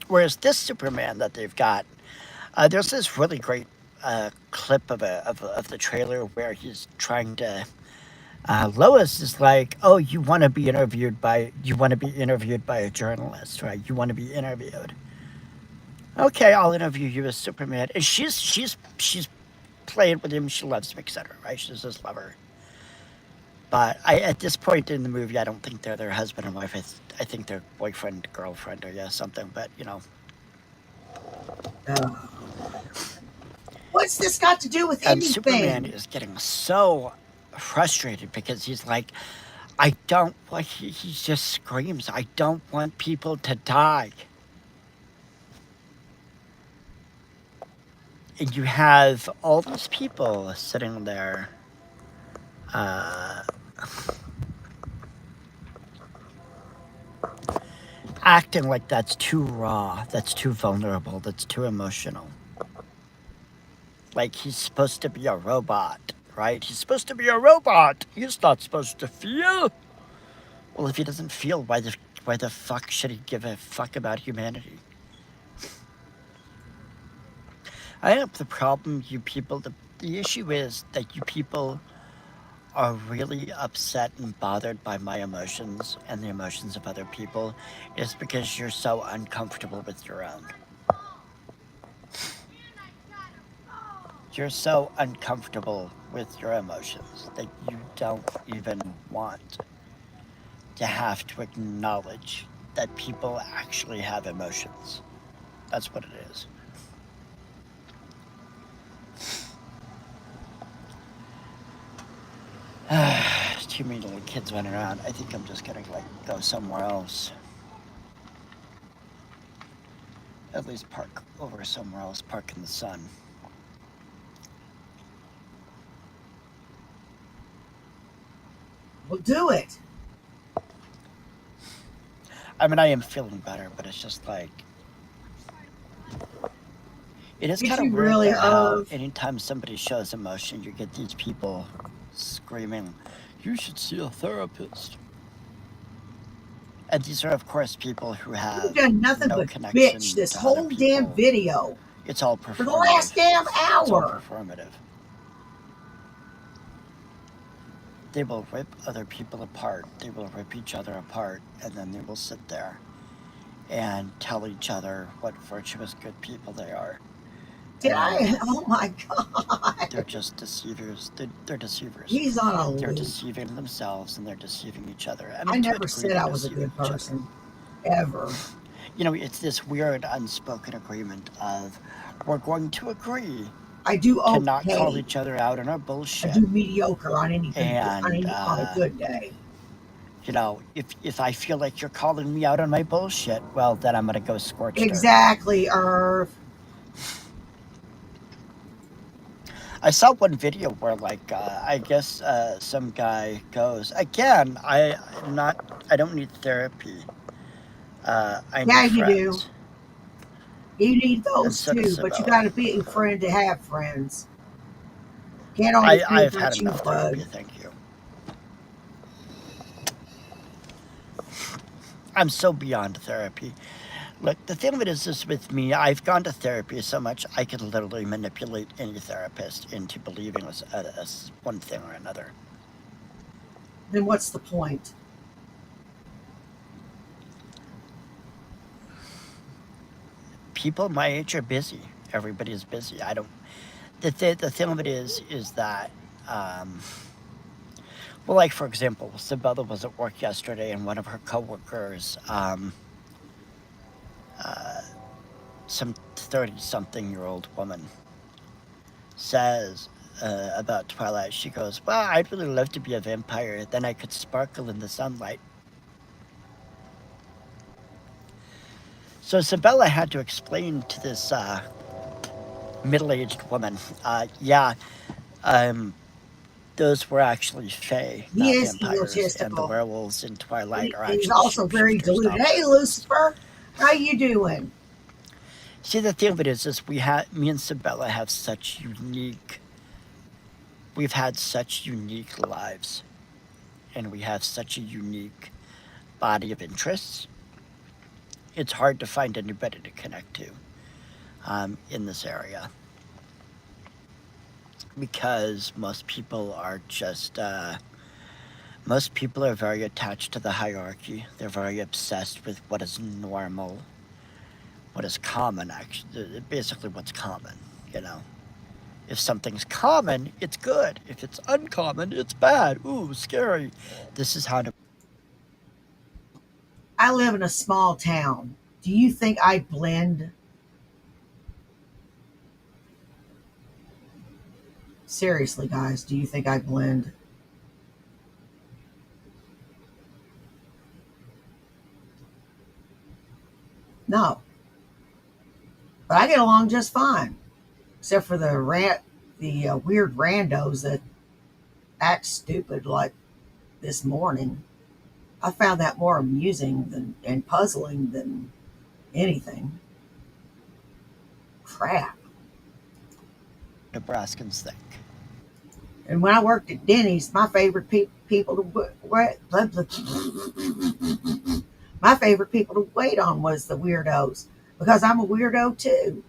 Whereas this Superman that they've got, there's this really great clip of the trailer where he's trying to. Lois is like, "Oh, you want to be interviewed by a journalist, right? You want to be interviewed. Okay, I'll interview you as Superman." And she's playing with him. She loves him, etc. Right? She's his lover. But at this point in the movie, I don't think they're their husband and wife. I think they're boyfriend, girlfriend, or something. But
What's this got to do with
and
anything?
Superman is getting so frustrated because he's like, I don't want. He just screams, I don't want people to die. And you have all these people sitting there. Acting like that's too raw, that's too vulnerable, that's too emotional. Like he's supposed to be a robot, right? He's supposed to be a robot. He's not supposed to feel. Well, if he doesn't feel, why the fuck should he give a fuck about humanity? I think the problem, you people, the issue is that you people are really upset and bothered by my emotions and the emotions of other people is because you're so uncomfortable with your own. You're so uncomfortable with your emotions that you don't even want to have to acknowledge that people actually have emotions. That's what it is. Too many little kids running around. I think I'm just gonna go somewhere else. At least park over somewhere else, park in the sun.
Well, do it.
I mean, I am feeling better, but it's just like it is kind of weird
really
how anytime somebody shows emotion, you get these people screaming, "You should see a therapist." And these are, of course, people who have
You've done nothing
no
but
connection
bitch this
to
whole
other
damn
people.
video
It's all
for the
performative.
last damn
It's all
hour.
performative. They will rip other people apart. They will rip each other apart, and then they will sit there and tell each other what virtuous, good people they are.
Did I? Oh my God.
They're just deceivers. They're deceivers.
He's on a
They're
loop.
deceiving themselves and they're deceiving each other. I
I
mean, to a
never
degree,
said I
they're
was a
deceiving
good
each other.
person. Ever.
It's this weird unspoken agreement of we're going to agree
I do
to not call
okay.
each other out on our
I
bullshit.
do mediocre on anything
And
on a good day.
if I feel like you're calling me out on my bullshit, well, then I'm gonna go scorched earth.
Exactly, Irv.
I saw one video where, like, I guess some guy goes again. I don't need therapy. I need
Yeah, you
friends.
do. You need
and
those
so does
too, but you
Sabella.
got to be a friend to have friends. Can't always be
I've had
about you,
enough therapy,
bud.
thank you. I'm so beyond therapy. Look, the thing of it is this with me, I've gone to therapy so much I could literally manipulate any therapist into believing us one thing or another.
Then what's the point?
People my age are busy. Everybody's busy. I don't. The thing of it is that, um, well, like for example, Sabella was at work yesterday, and one of her coworkers, some 30-something-year-old woman, says about Twilight. She goes, "Well, I'd really love to be a vampire. Then I could sparkle in the sunlight." So Sabella had to explain to this middle-aged woman, yeah, um, those were actually fae,
He
not
is
vampires, and the
egotistical.
werewolves in Twilight are
He's
actually
also very
shapeshifters,
deluded.
not
Hey,
werewolves.
Lucifer, how you doing?
See, the thing of it is me and Sabella we've had such unique lives, and we have such a unique body of interests. It's hard to find anybody to connect to in this area because most people are very attached to the hierarchy. They're very obsessed with what is normal, what is common, actually, basically what's common, you know. If something's common, it's good. If it's uncommon, it's bad. Ooh, scary. This is how to.
I live in a small town. Do you think I blend? Seriously, guys, do you think I blend? No, but I get along just fine, except for the weird randos that act stupid like this morning. I found that more amusing than and puzzling than anything. Crap.
Nebraskans think.
And when I worked at Denny's, my favorite people to my favorite people to wait on was the weirdos because I'm a weirdo too.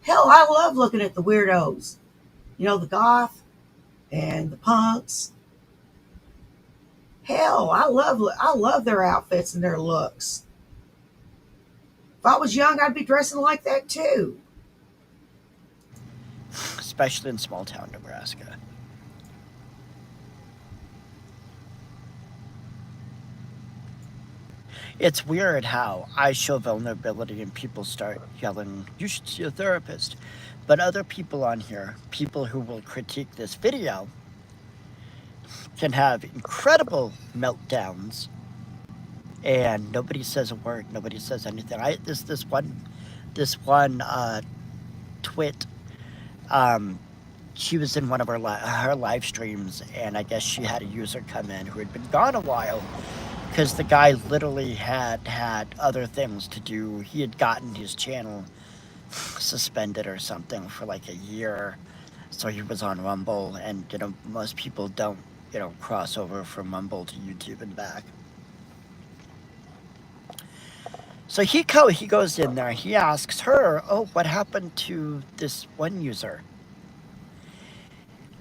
Hell, I love looking at the weirdos. You know, the goth and the punks. Hell, I love their outfits and their looks. If I was young, I'd be dressing like that too.
Especially in small town Nebraska. It's weird how I show vulnerability and people start yelling, "You should see a therapist." But other people on here, people who will critique this video, can have incredible meltdowns and nobody says a word, nobody says anything. This one twit, um, she was in one of her live streams, and I guess she had a user come in who had been gone a while because the guy literally had other things to do. He had gotten his channel suspended or something for like a year, so he was on Rumble, and most people don't cross over from Rumble to YouTube and back. So he goes in there. He asks her, "Oh, what happened to this one user?"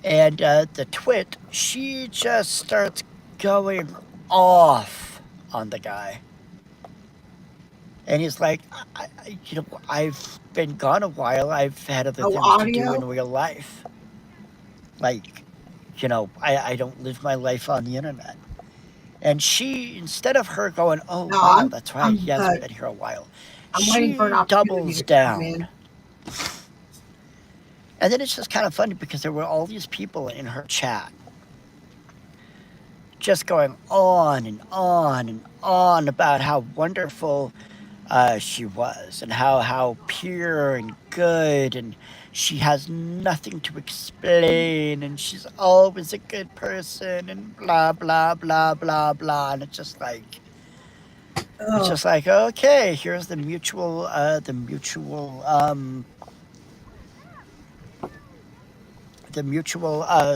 And the twit, she just starts going off on the guy. And he's like, I've been gone a while. I've had other
No
things to do in
audio.
real life. Like, I don't live my life on the internet. And she, instead of her going, "Oh,
No,
wow, that's right, he
I'm
hasn't been here a while,"
I'm waiting for an
she
opportunity
doubles
to come
down.
in.
And then it's just kind of funny because there were all these people in her chat just going on and on and on about how wonderful she was and how pure and good, and she has nothing to explain, and she's always a good person, and blah, blah, blah, blah, blah. And it's just like, It's
Oh,
just like, okay, here's the mutual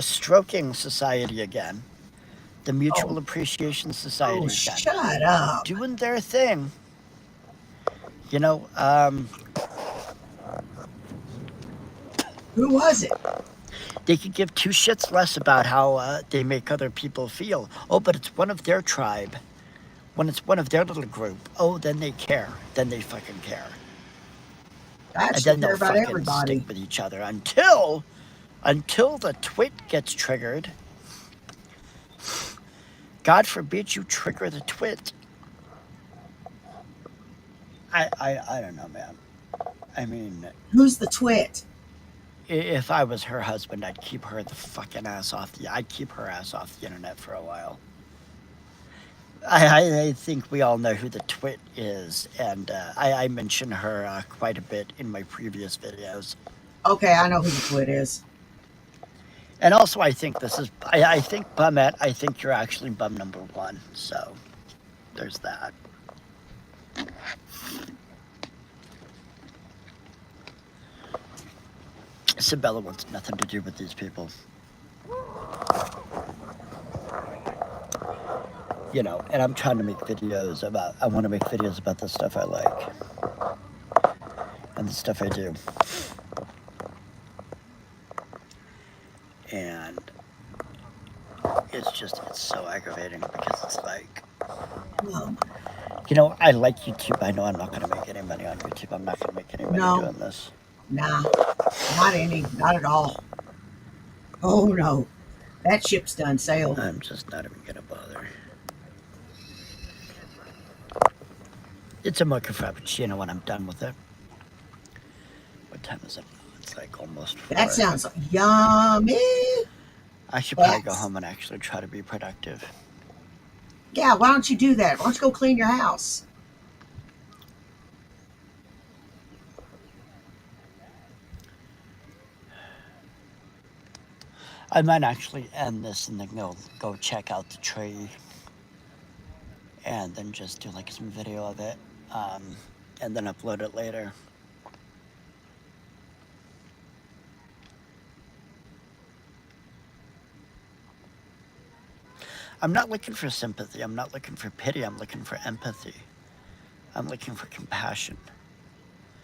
stroking society again, the
oh,
mutual appreciation
oh,
society again,
shut up.
doing their thing. You know,
Who was it?
they could give two shits less about how they make other people feel. Oh, but it's one of their tribe. When it's one of their little group, oh, then they care. Then they fucking care.
I
And
should
then they'll
care about
fucking stick
everybody.
with each other until the twit gets triggered. God forbid you trigger the twit. I don't know, man. I mean,
Who's the twit?
if I was her husband, I'd keep her ass off the internet for a while. I think we all know who the twit is, and I mention her quite a bit in my previous videos.
Okay, I know who the twit is.
And also, I think Bumette, I think you're actually bum number one. So there's that. Sabella wants nothing to do with these people. You know, and I'm trying to make videos about, I want to make videos about the stuff I like and the stuff I do. And it's so aggravating because it's like,
No,
you know, I like YouTube. I know I'm not going to make any money on YouTube. I'm not going to make any money
no,
doing this.
nah, not at all. Oh no, that ship's done sailed.
I'm just not even going to bother. It's a mocha frappuccino when I'm done with it. What time is it? It's like almost 4.
That sounds yummy.
I should probably go
Yes.
home and actually try to be productive.
Yeah, why don't you do that? Why don't you go clean your house?
I might actually end this and then go check out the tree and then just do like some video of it and then upload it later. I'm not looking for sympathy. I'm not looking for pity. I'm looking for empathy. I'm looking for compassion.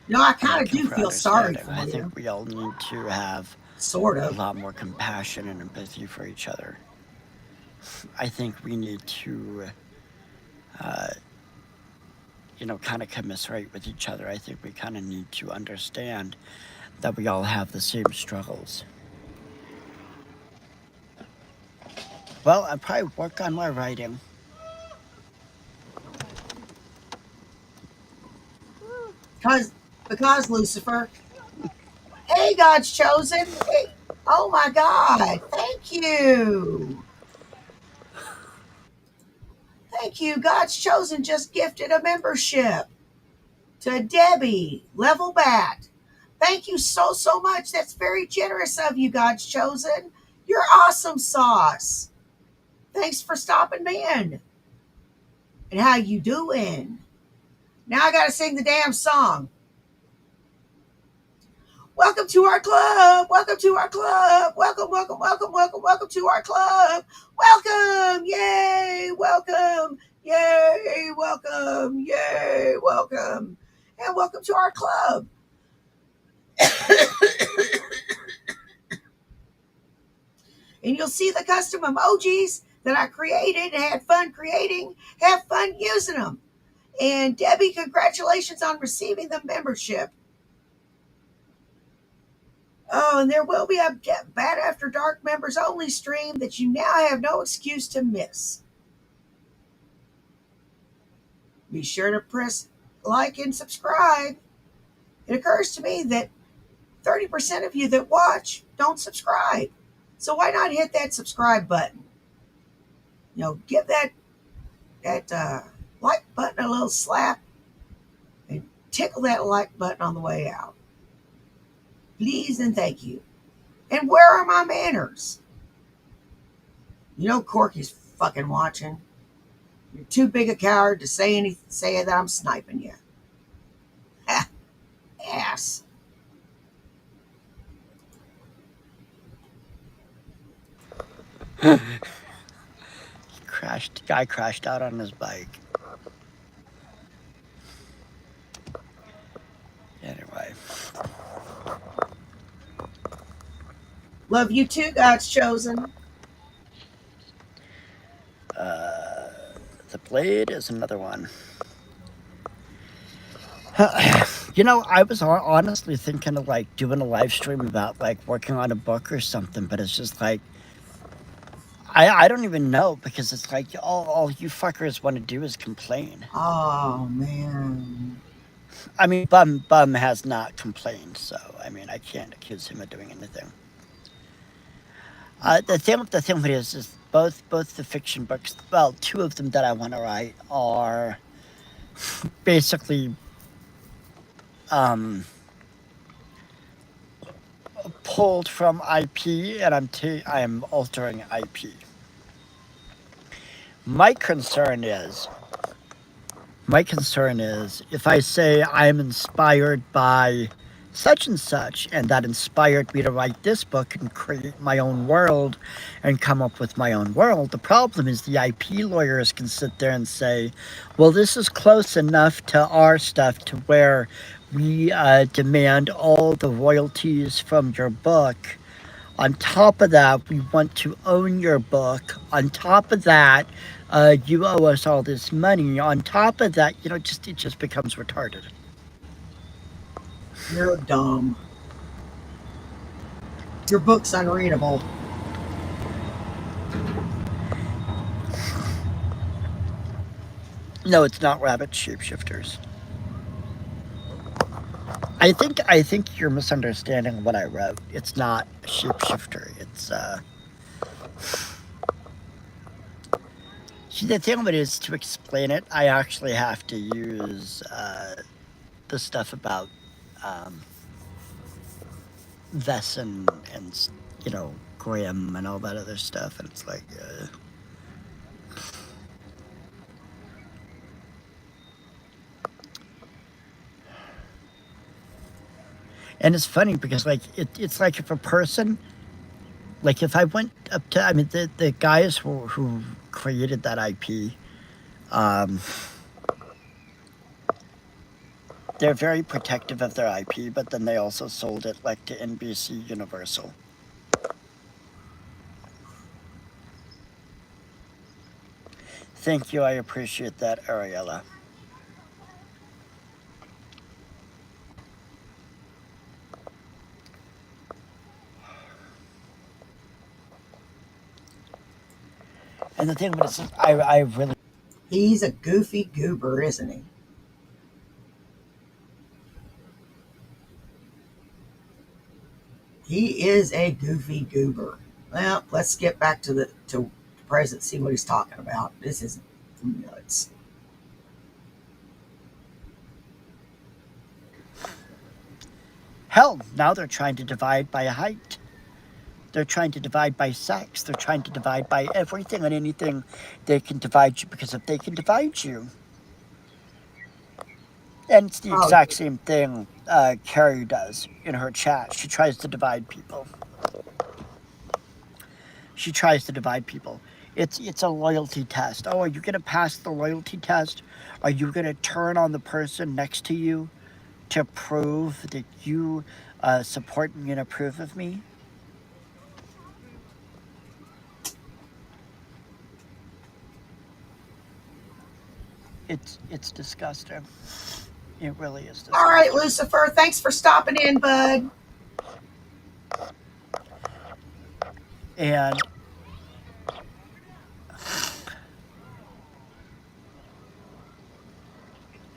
No, I
I'm
kind of
looking
do
for
feel sorry
understanding.
for
I
you.
think we all need to have
Sort
a
of.
lot more compassion and empathy for each other. I think we need to, uh, you know, kind of commiserate with each other. I think we kind of need to understand that we all have the same struggles. Well, I probably work on my writing.
Because Lucifer. Hey, God's chosen. Hey, oh my God. Thank you. Thank you. God's chosen just gifted a membership to Debbie Level Bat. Thank you so, so much. That's very generous of you, God's chosen. You're awesome sauce. Thanks for stopping me in. And how you doing? Now I gotta sing the damn song. Welcome to our club. Welcome to our club. Welcome, welcome, welcome, welcome, welcome to our club. Welcome. Yay. Welcome. Yay. Welcome. Yay. Welcome. And welcome to our club. And you'll see the custom emojis that I created and had fun creating. Have fun using them. And Debbie, congratulations on receiving the membership. Oh, and there will be a Bad After Dark members only stream that you now have no excuse to miss. Be sure to press like and subscribe. It occurs to me that 30% of you that watch don't subscribe. So why not hit that subscribe button? You know, give that like button a little slap and tickle that like button on the way out. Please and thank you. And where are my manners? You know Corky's fucking watching. You're too big a coward to say that I'm sniping you. Ha, ass.
Guy crashed out on his bike. Anyway.
Love you too, God's chosen.
The Blade is another one. You know, I was honestly thinking of like doing a live stream about like working on a book or something, but it's just like I don't even know because it's like all you fuckers want to do is complain.
Oh man.
I mean, Bum has not complained, so I mean, I can't accuse him of doing anything. The thing is both the fiction books. Well, two of them that I want to write are basically um, pulled from IP, and I am altering IP. My concern is if I say I am inspired by such and that inspired me to write this book and create my own world and come up with my own world. The problem is the IP lawyers can sit there and say, well, this is close enough to our stuff to where we demand all the royalties from your book. On top of that, we want to own your book. On top of that, you owe us all this money. On top of that, it just becomes retarded.
You're dumb. Your book's unreadable.
No, it's not rabbit shapeshifters. I think you're misunderstanding what I wrote. It's not a shapeshifter. It's See, the thing of it is, to explain it, I actually have to use the stuff about um, Vesson and Grimm and all that other stuff, and it's like. And it's funny because like it's like if a person, like if I went up to, I mean, the guys who created that IP, um, they're very protective of their IP, but then they also sold it like to NBC Universal. Thank you, I appreciate that, Ariella. And the thing about it is, I really.
He's a goofy goober, isn't he? He is a goofy goober. Well, let's get back to the present, see what he's talking about. This is nuts.
Hell, now they're trying to divide by height. They're trying to divide by sex. They're trying to divide by everything and anything they can divide you, because if they can divide you, and it's the
Oh,
exact same thing Carrie does in her chat. She tries to divide people. She tries to divide people. It's a loyalty test. Oh, are you gonna pass the loyalty test? Are you gonna turn on the person next to you to prove that you support me and approve of me? It's disgusting. It really is disgusting.
all right, Lucifer. Thanks for stopping in, bud.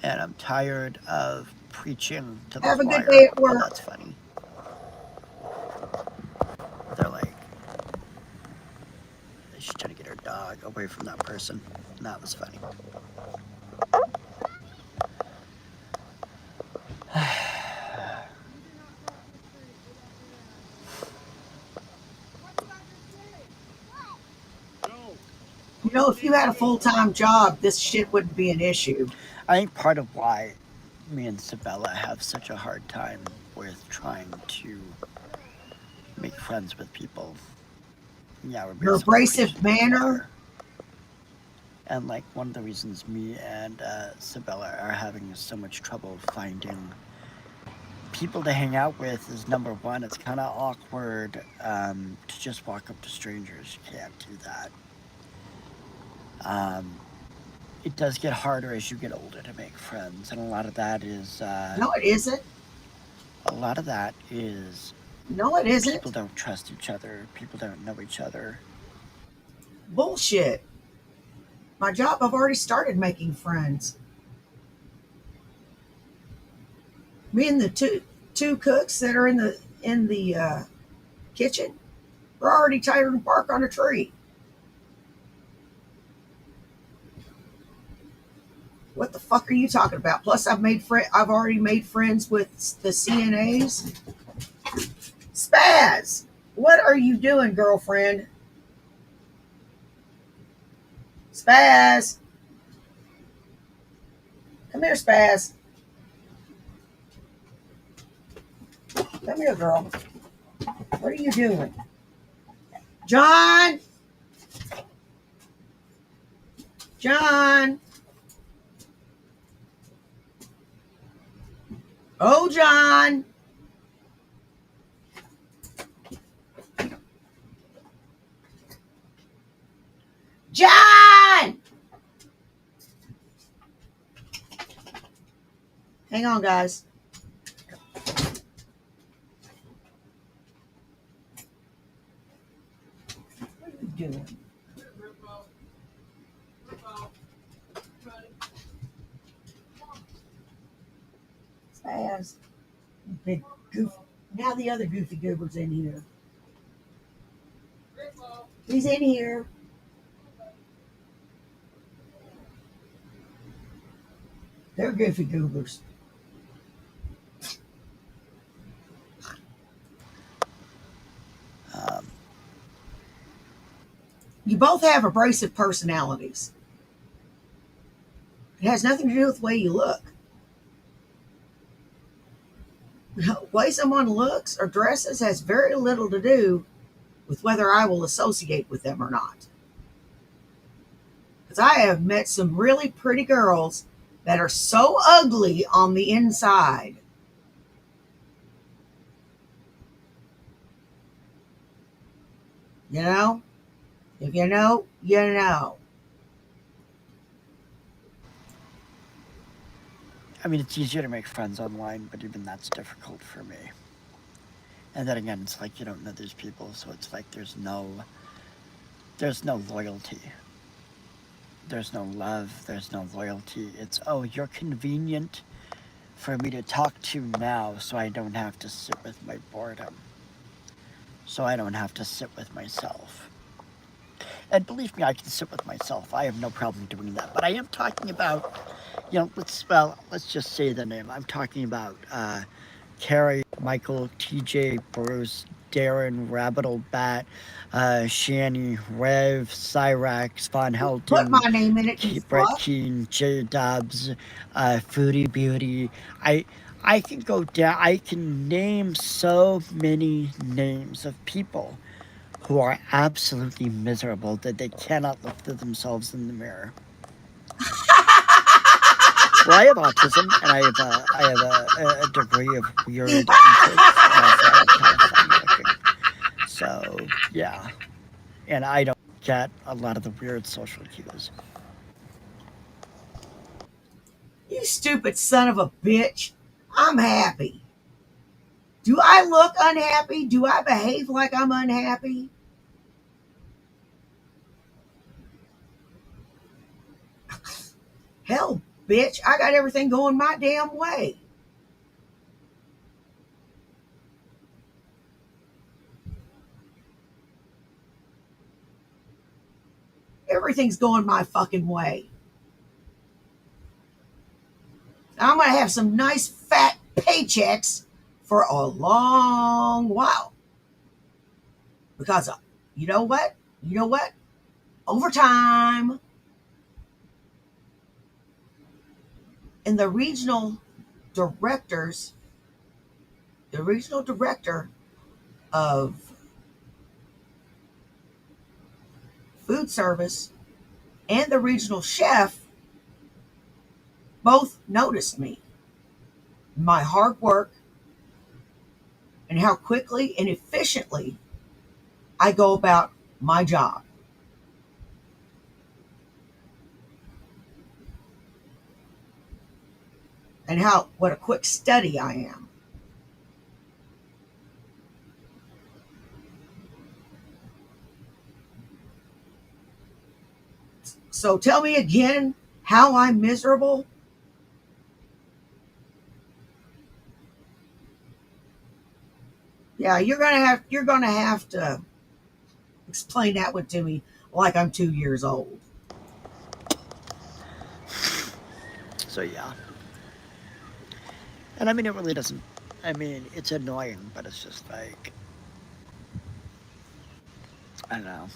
And I'm tired of preaching to the
Have a
choir.
good day at
Oh,
work.
that's funny. They're like, she's trying to get her dog away from that person. And that was funny.
You know, if you had a full-time job, this shit wouldn't be an issue.
I think part of why me and Sabella have such a hard time with trying to make friends with people. Yeah, we're
Your
basically preaching
abrasive
to the
manner.
choir. And like one of the reasons me and Sabella are having so much trouble finding people to hang out with is number one, it's kind of awkward to just walk up to strangers. You can't do that. Um, it does get harder as you get older to make friends, and
No, it isn't.
a lot of that is
No, it
people
isn't.
don't trust each other. People don't know each other.
Bullshit. My job, I've already started making friends. Me and the two cooks that are in the kitchen, we're already tired and bark on a tree. What the fuck are you talking about? Plus, I've already made friends with the CNAs. Spaz, what are you doing, girlfriend? Spaz, come here, Spaz. Come here, girl. What are you doing? John! John! Oh, John! John! Hang on, guys. What are you doing? Spaz. Big goof. Now the other goofy goober's in here. He's in here. They're goofy goobers.
Um,
You both have abrasive personalities. It has nothing to do with the way you look. The way someone looks or dresses has very little to do with whether I will associate with them or not. Because I have met some really pretty girls that are so ugly on the inside. You know? If you know, you know.
I mean, it's easier to make friends online, but even that's difficult for me. And then again, it's like you don't know these people, so it's like there's no loyalty. There's no love, there's no loyalty. It's, oh, you're convenient for me to talk to now so I don't have to sit with my boredom. So I don't have to sit with myself. And believe me, I can sit with myself. I have no problem doing that. But I am talking about, let's just say the name. I'm talking about Carrie, Michael, TJ, Bruce, Darren, Rabbittle Bat, Shani, Rev, Cyrax, Von
Put my
Helton,
name in it, you
Brett
fuck.
Keen, J Dubs, Foodie Beauty. I can go down. I can name so many names of people who are absolutely miserable that they cannot look at themselves in the mirror. Well, I have autism, and I have a degree of weird interests, and I find it kind of fun looking. So yeah, and I don't get a lot of the weird social cues.
You stupid son of a bitch. I'm happy. Do I look unhappy? Do I behave like I'm unhappy? Hell, bitch, I got everything going my damn way. Everything's going my fucking way. I'm going to have some nice fat paychecks for a long while. Because you know what? You know what? overtime. And the regional director of food service and the regional chef both noticed me, my hard work, and how quickly and efficiently I go about my job. And what a quick study I am. So tell me again how I'm miserable. Yeah, you're gonna have to explain that one to me like I'm 2 years old.
So yeah. And I mean, it really doesn't. I mean, it's annoying, but it's just like, I don't know.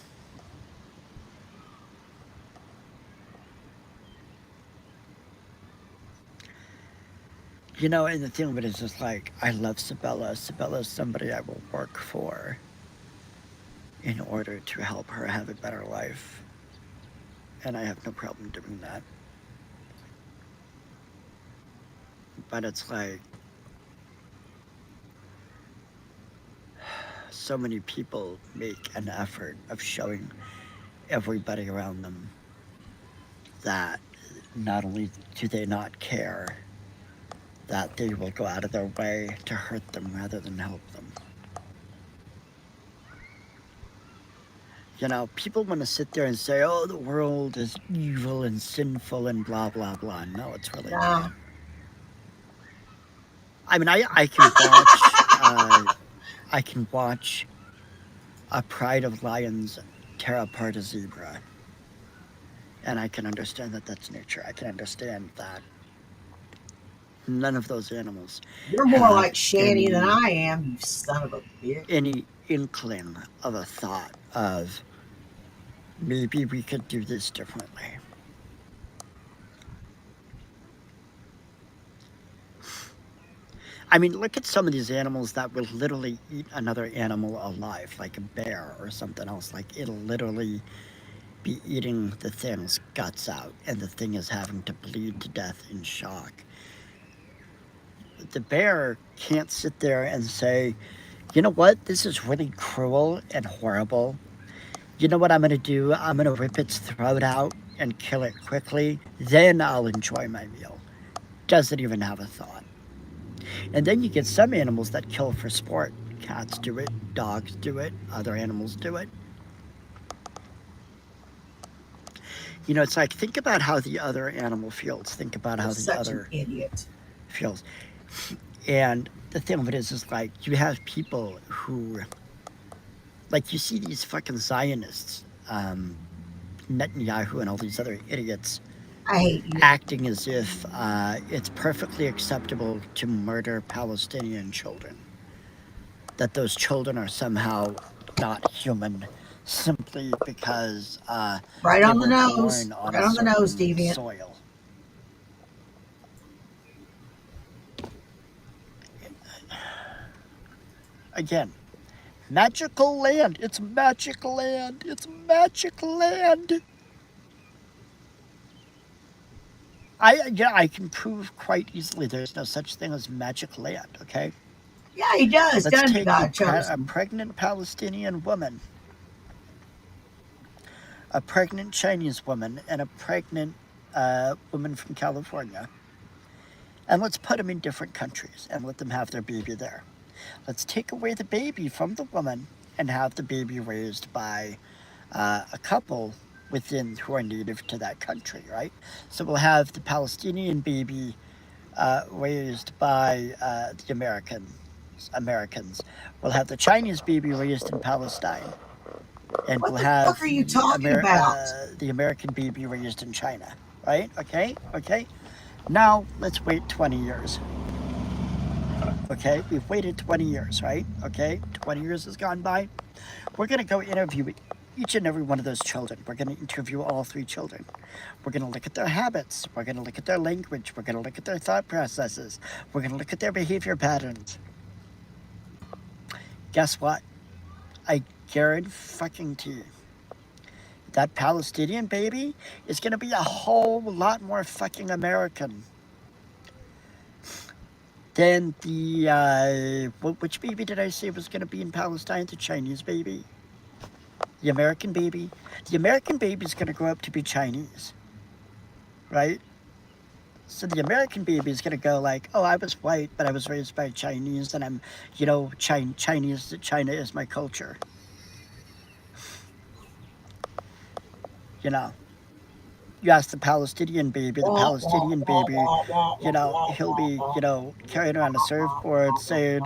You know, and the thing of it is just like, I love Sabella. Sabella is somebody I will work for in order to help her have a better life. And I have no problem doing that. But it's like, so many people make an effort of showing everybody around them that not only do they not care, that they will go out of their way to hurt them rather than help them. You know, people want to sit there and say, oh, the world is evil and sinful and blah, blah, blah. No, it's really not. I mean, I can watch a pride of lions tear apart a zebra. And I can understand that that's nature. I can understand that none of those animals.
You're more like Shanny than I am, you son of a bitch.
Any inkling of a thought of maybe we could do this differently. I mean, look at some of these animals that will literally eat another animal alive, like a bear or something else. Like, it'll literally be eating the thing's guts out, and the thing is having to bleed to death in shock. The bear can't sit there and say, you know what, this is really cruel and horrible. You know what I'm going to do? I'm going to rip its throat out and kill it quickly. Then I'll enjoy my meal. Doesn't even have a thought. And then you get some animals that kill for sport. Cats do it, dogs do it, other animals do it. You know, it's like, think about how the other animal feels. Think about how the other
idiot
feels. And the thing of it is like, you have people who, like, you see these fucking Zionists, Netanyahu and all these other idiots,
I hate you,
acting as if it's perfectly acceptable to murder Palestinian children. That those children are somehow not human, simply because
right on the nose, right on the nose, deviant.
Soil. Again, magical land. It's magic land. It's magic land. I can prove quite easily there's no such thing as magic land, okay?
Yeah, he does.
Let's
take
a pregnant Palestinian woman, a pregnant Chinese woman, and a pregnant woman from California, and let's put them in different countries and let them have their baby there. Let's take away the baby from the woman and have the baby raised by a couple within who are native to that country, right? So we'll have the Palestinian baby raised by the Americans. We'll have the Chinese baby raised in Palestine. And
what
we'll
the
have
fuck are you talking about?
The American baby raised in China, right? Okay? Now, let's wait 20 years. Okay? We've waited 20 years, right? Okay? 20 years has gone by. We're going to go interview each and every one of those children. We're going to interview all 3 children. We're going to look at their habits. We're going to look at their language. We're going to look at their thought processes. We're going to look at their behavior patterns. Guess what? I guarantee you, that Palestinian baby is going to be a whole lot more fucking American than the, which baby did I say was going to be in Palestine? The Chinese baby? The American baby? The American baby is going to grow up to be Chinese, right? So the American baby is going to go like, oh, I was white, but I was raised by Chinese, and I'm, Chinese, China is my culture. You know, you ask the Palestinian baby, he'll be, carrying around a surfboard saying,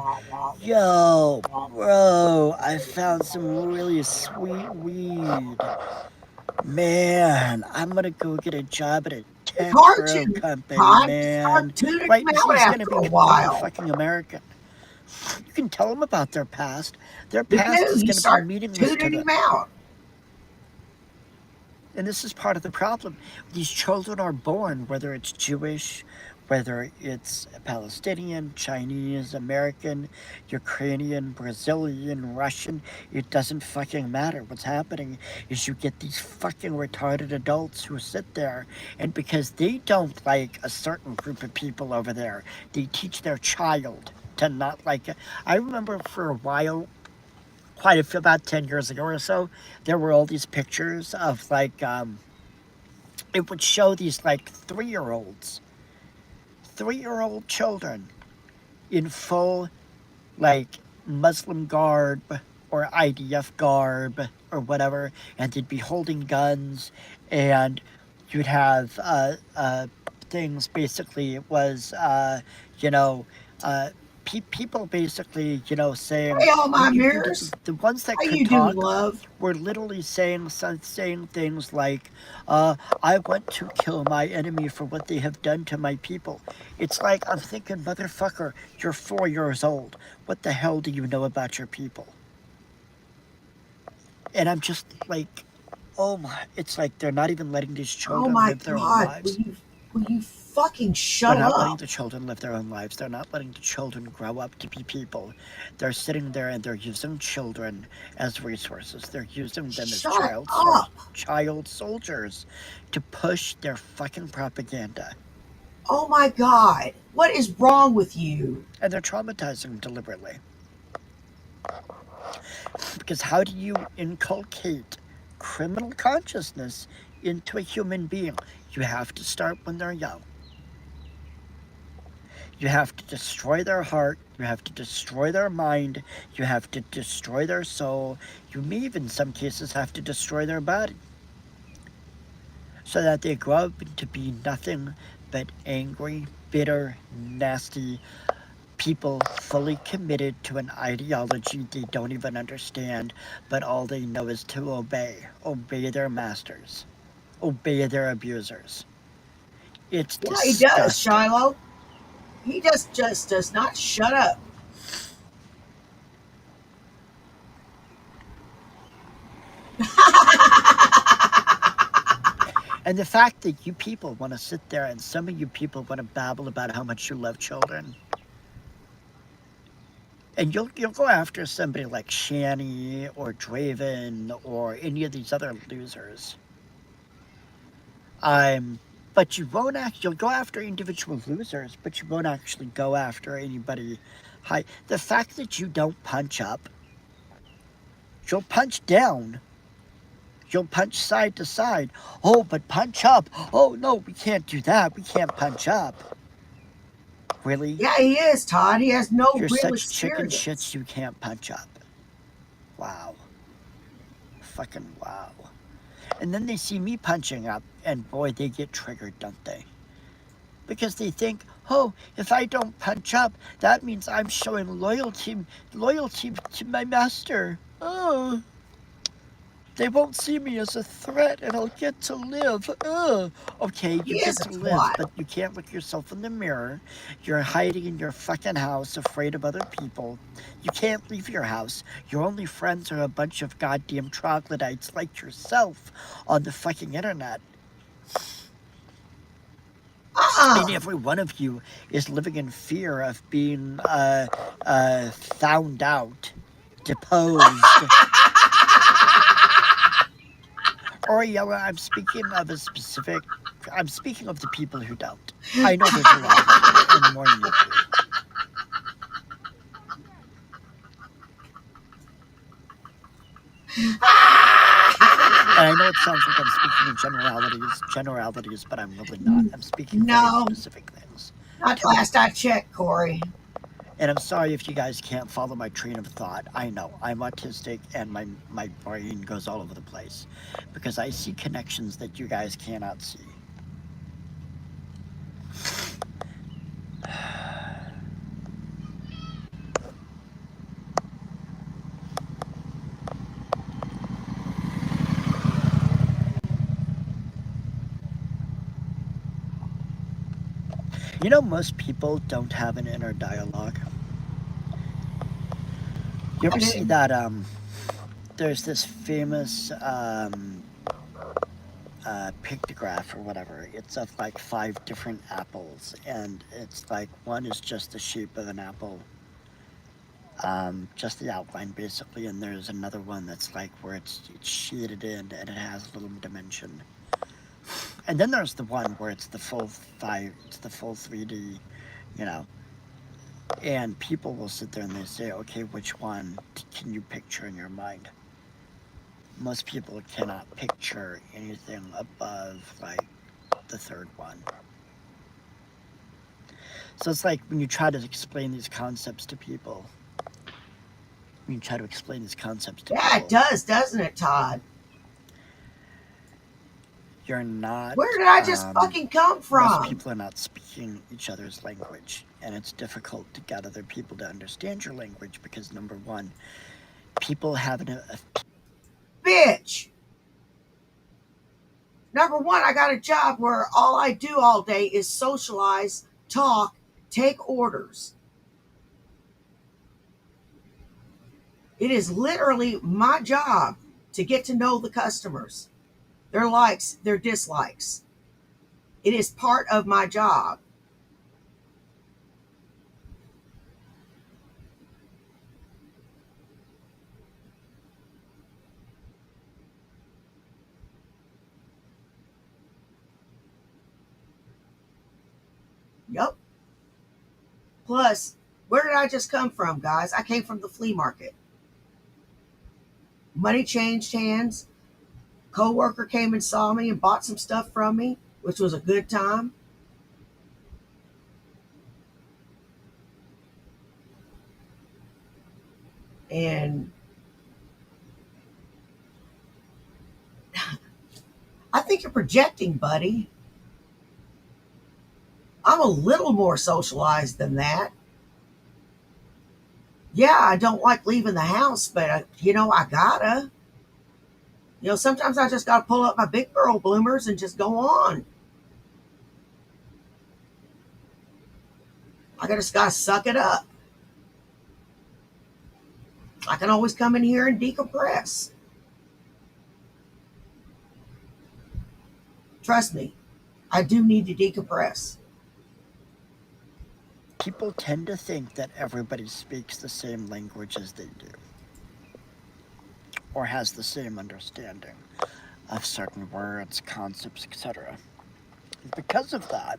yo, bro, I found some really sweet weed. Man, I'm going to go get a job at a tech bro company, man. Right? He's going to be completely fucking American. You can tell them about their past. Their past is going to be meaningless to them. And this is part of the problem. These children are born, whether it's Jewish, whether it's Palestinian, Chinese, American, Ukrainian, Brazilian, Russian, it doesn't fucking matter. What's happening is you get these fucking retarded adults who sit there, and because they don't like a certain group of people over there, they teach their child to not like it. I remember for a while, about 10 years ago or so, there were all these pictures of like, it would show these like 3-year-old children in full like Muslim garb or IDF garb or whatever, and they'd be holding guns, and you'd have things. Basically, it was people basically, saying,
hey, all my mirrors.
The ones that could talk were literally saying things like, I want to kill my enemy for what they have done to my people. It's like, I'm thinking, motherfucker, you're 4 years old. What the hell do you know about your people? And I'm just like, oh my, it's like they're not even letting these children live their own lives.
Will you fucking shut up?
They're not letting the children live their own lives. They're not letting the children grow up to be people. They're sitting there and they're using children as resources. They're using them as child soldiers to push their fucking propaganda.
Oh my God. What is wrong with you?
And they're traumatizing them deliberately. Because how do you inculcate criminal consciousness into a human being? You have to start when they're young. You have to destroy their heart. You have to destroy their mind. You have to destroy their soul. You may even, in some cases, have to destroy their body. So that they grow up to be nothing but angry, bitter, nasty people fully committed to an ideology they don't even understand, but all they know is to obey their masters, obey their abusers. It's disgusting.
He does, Shiloh. He just does not shut up.
And the fact that you people want to sit there and some of you people want to babble about how much you love children. And you'll go after somebody like Shani or Draven or any of these other losers. But you won't you'll go after individual losers, but you won't actually go after anybody high. The fact that you don't punch up, you'll punch down, you'll punch side to side. Oh, but punch up. Oh, no, we can't do that. We can't punch up. Really?
Yeah, he is, Todd. He has no
You're
real
such
experience.
chicken shits you can't punch up. Wow. Fucking wow. And then they see me punching up, and boy, they get triggered, don't they? Because they think, oh, if I don't punch up, that means I'm showing loyalty to my master. Oh. They won't see me as a threat and I'll get to live. Ugh. Okay,
He
you
is
get
a
to live,
twat.
but you can't look yourself in the mirror. You're hiding in your fucking house, afraid of other people. You can't leave your house. Your only friends are a bunch of goddamn troglodytes like yourself on the fucking internet. And
Uh-uh.
every one of you is living in fear of being found out, deposed. Oriella, I'm speaking of a specific. I'm speaking of the people who don't. I know there's a lot of you, and more need be. And I know it sounds like I'm speaking in generalities, but I'm really not. I'm speaking very
No,
specific things
not
to
last I
people.
checked, Corey.
And I'm sorry if you guys can't follow my train of thought. I know I'm autistic and my brain goes all over the place because I see connections that you guys cannot see. You know, most people don't have an inner dialogue. You
I
ever see
didn't.
that? There's this famous pictograph or whatever. It's of like 5 different apples, and it's like one is just the shape of an apple, just the outline basically, and there's another one that's like where it's shaded in and it has a little dimension. And then there's the one where it's the full 3D, you know. And people will sit there and they say, okay, which one can you picture in your mind? Most people cannot picture anything above like the third one. So it's like when you try to explain these concepts to people,
Yeah, it does, doesn't it, Todd?
you're not,
Where did I just fucking come
most
from?
people are not speaking each other's language. And it's difficult to get other people to understand your language because, number one, people have a
Bitch. Number one, I got a job where all I do all day is socialize, talk, take orders. It is literally my job to get to know the customers, their likes, their dislikes. It is part of my job. Yep. Plus, where did I just come from, guys? I came from the flea market. Money changed hands. Coworker came and saw me and bought some stuff from me, which was a good time. And I think you're projecting, buddy. I'm a little more socialized than that. Yeah, I don't like leaving the house, but I gotta. Sometimes I just gotta pull up my big girl bloomers and just go on. I just gotta suck it up. I can always come in here and decompress. Trust me, I do need to decompress.
people tend to think that everybody speaks the same language as they do or has the same understanding of certain words, concepts, etc. Because of that,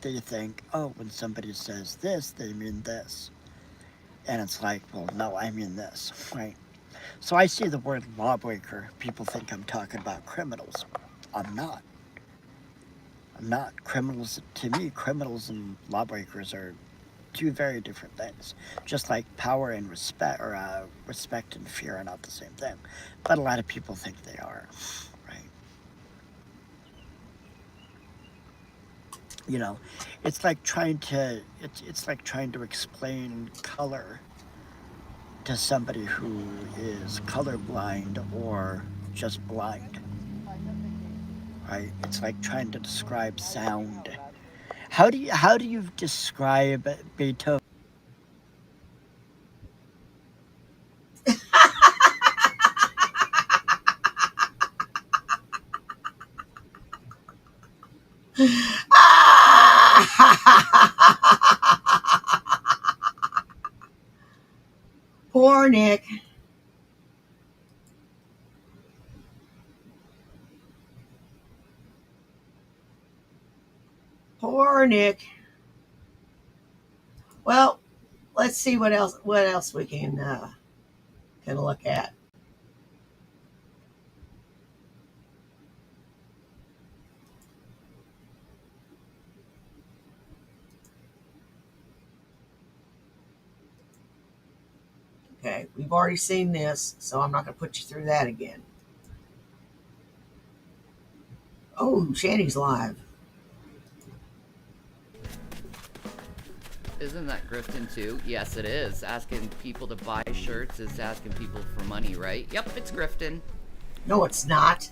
they think, oh, when somebody says this, they mean this. And it's like, well, no, I mean this, right? So I see the word lawbreaker. People think I'm talking about criminals. I'm not. I'm not. Criminals, to me, criminals and lawbreakers are 2 very different things. Just like power and respect, or respect and fear are not the same thing. But a lot of people think they are, right? You know, it's like trying to explain color to somebody who is colorblind or just blind, right? It's like trying to describe sound. How do you describe Beethoven?
Poor Nick. Poor Nick. Well, let's see what else we can look at. Okay, we've already seen this, so I'm not going to put you through that again. Oh, Shanny's live.
Isn't that grifting too? Yes, it is. Asking people to buy shirts is asking people for money, right? Yep, it's grifting.
No, it's not.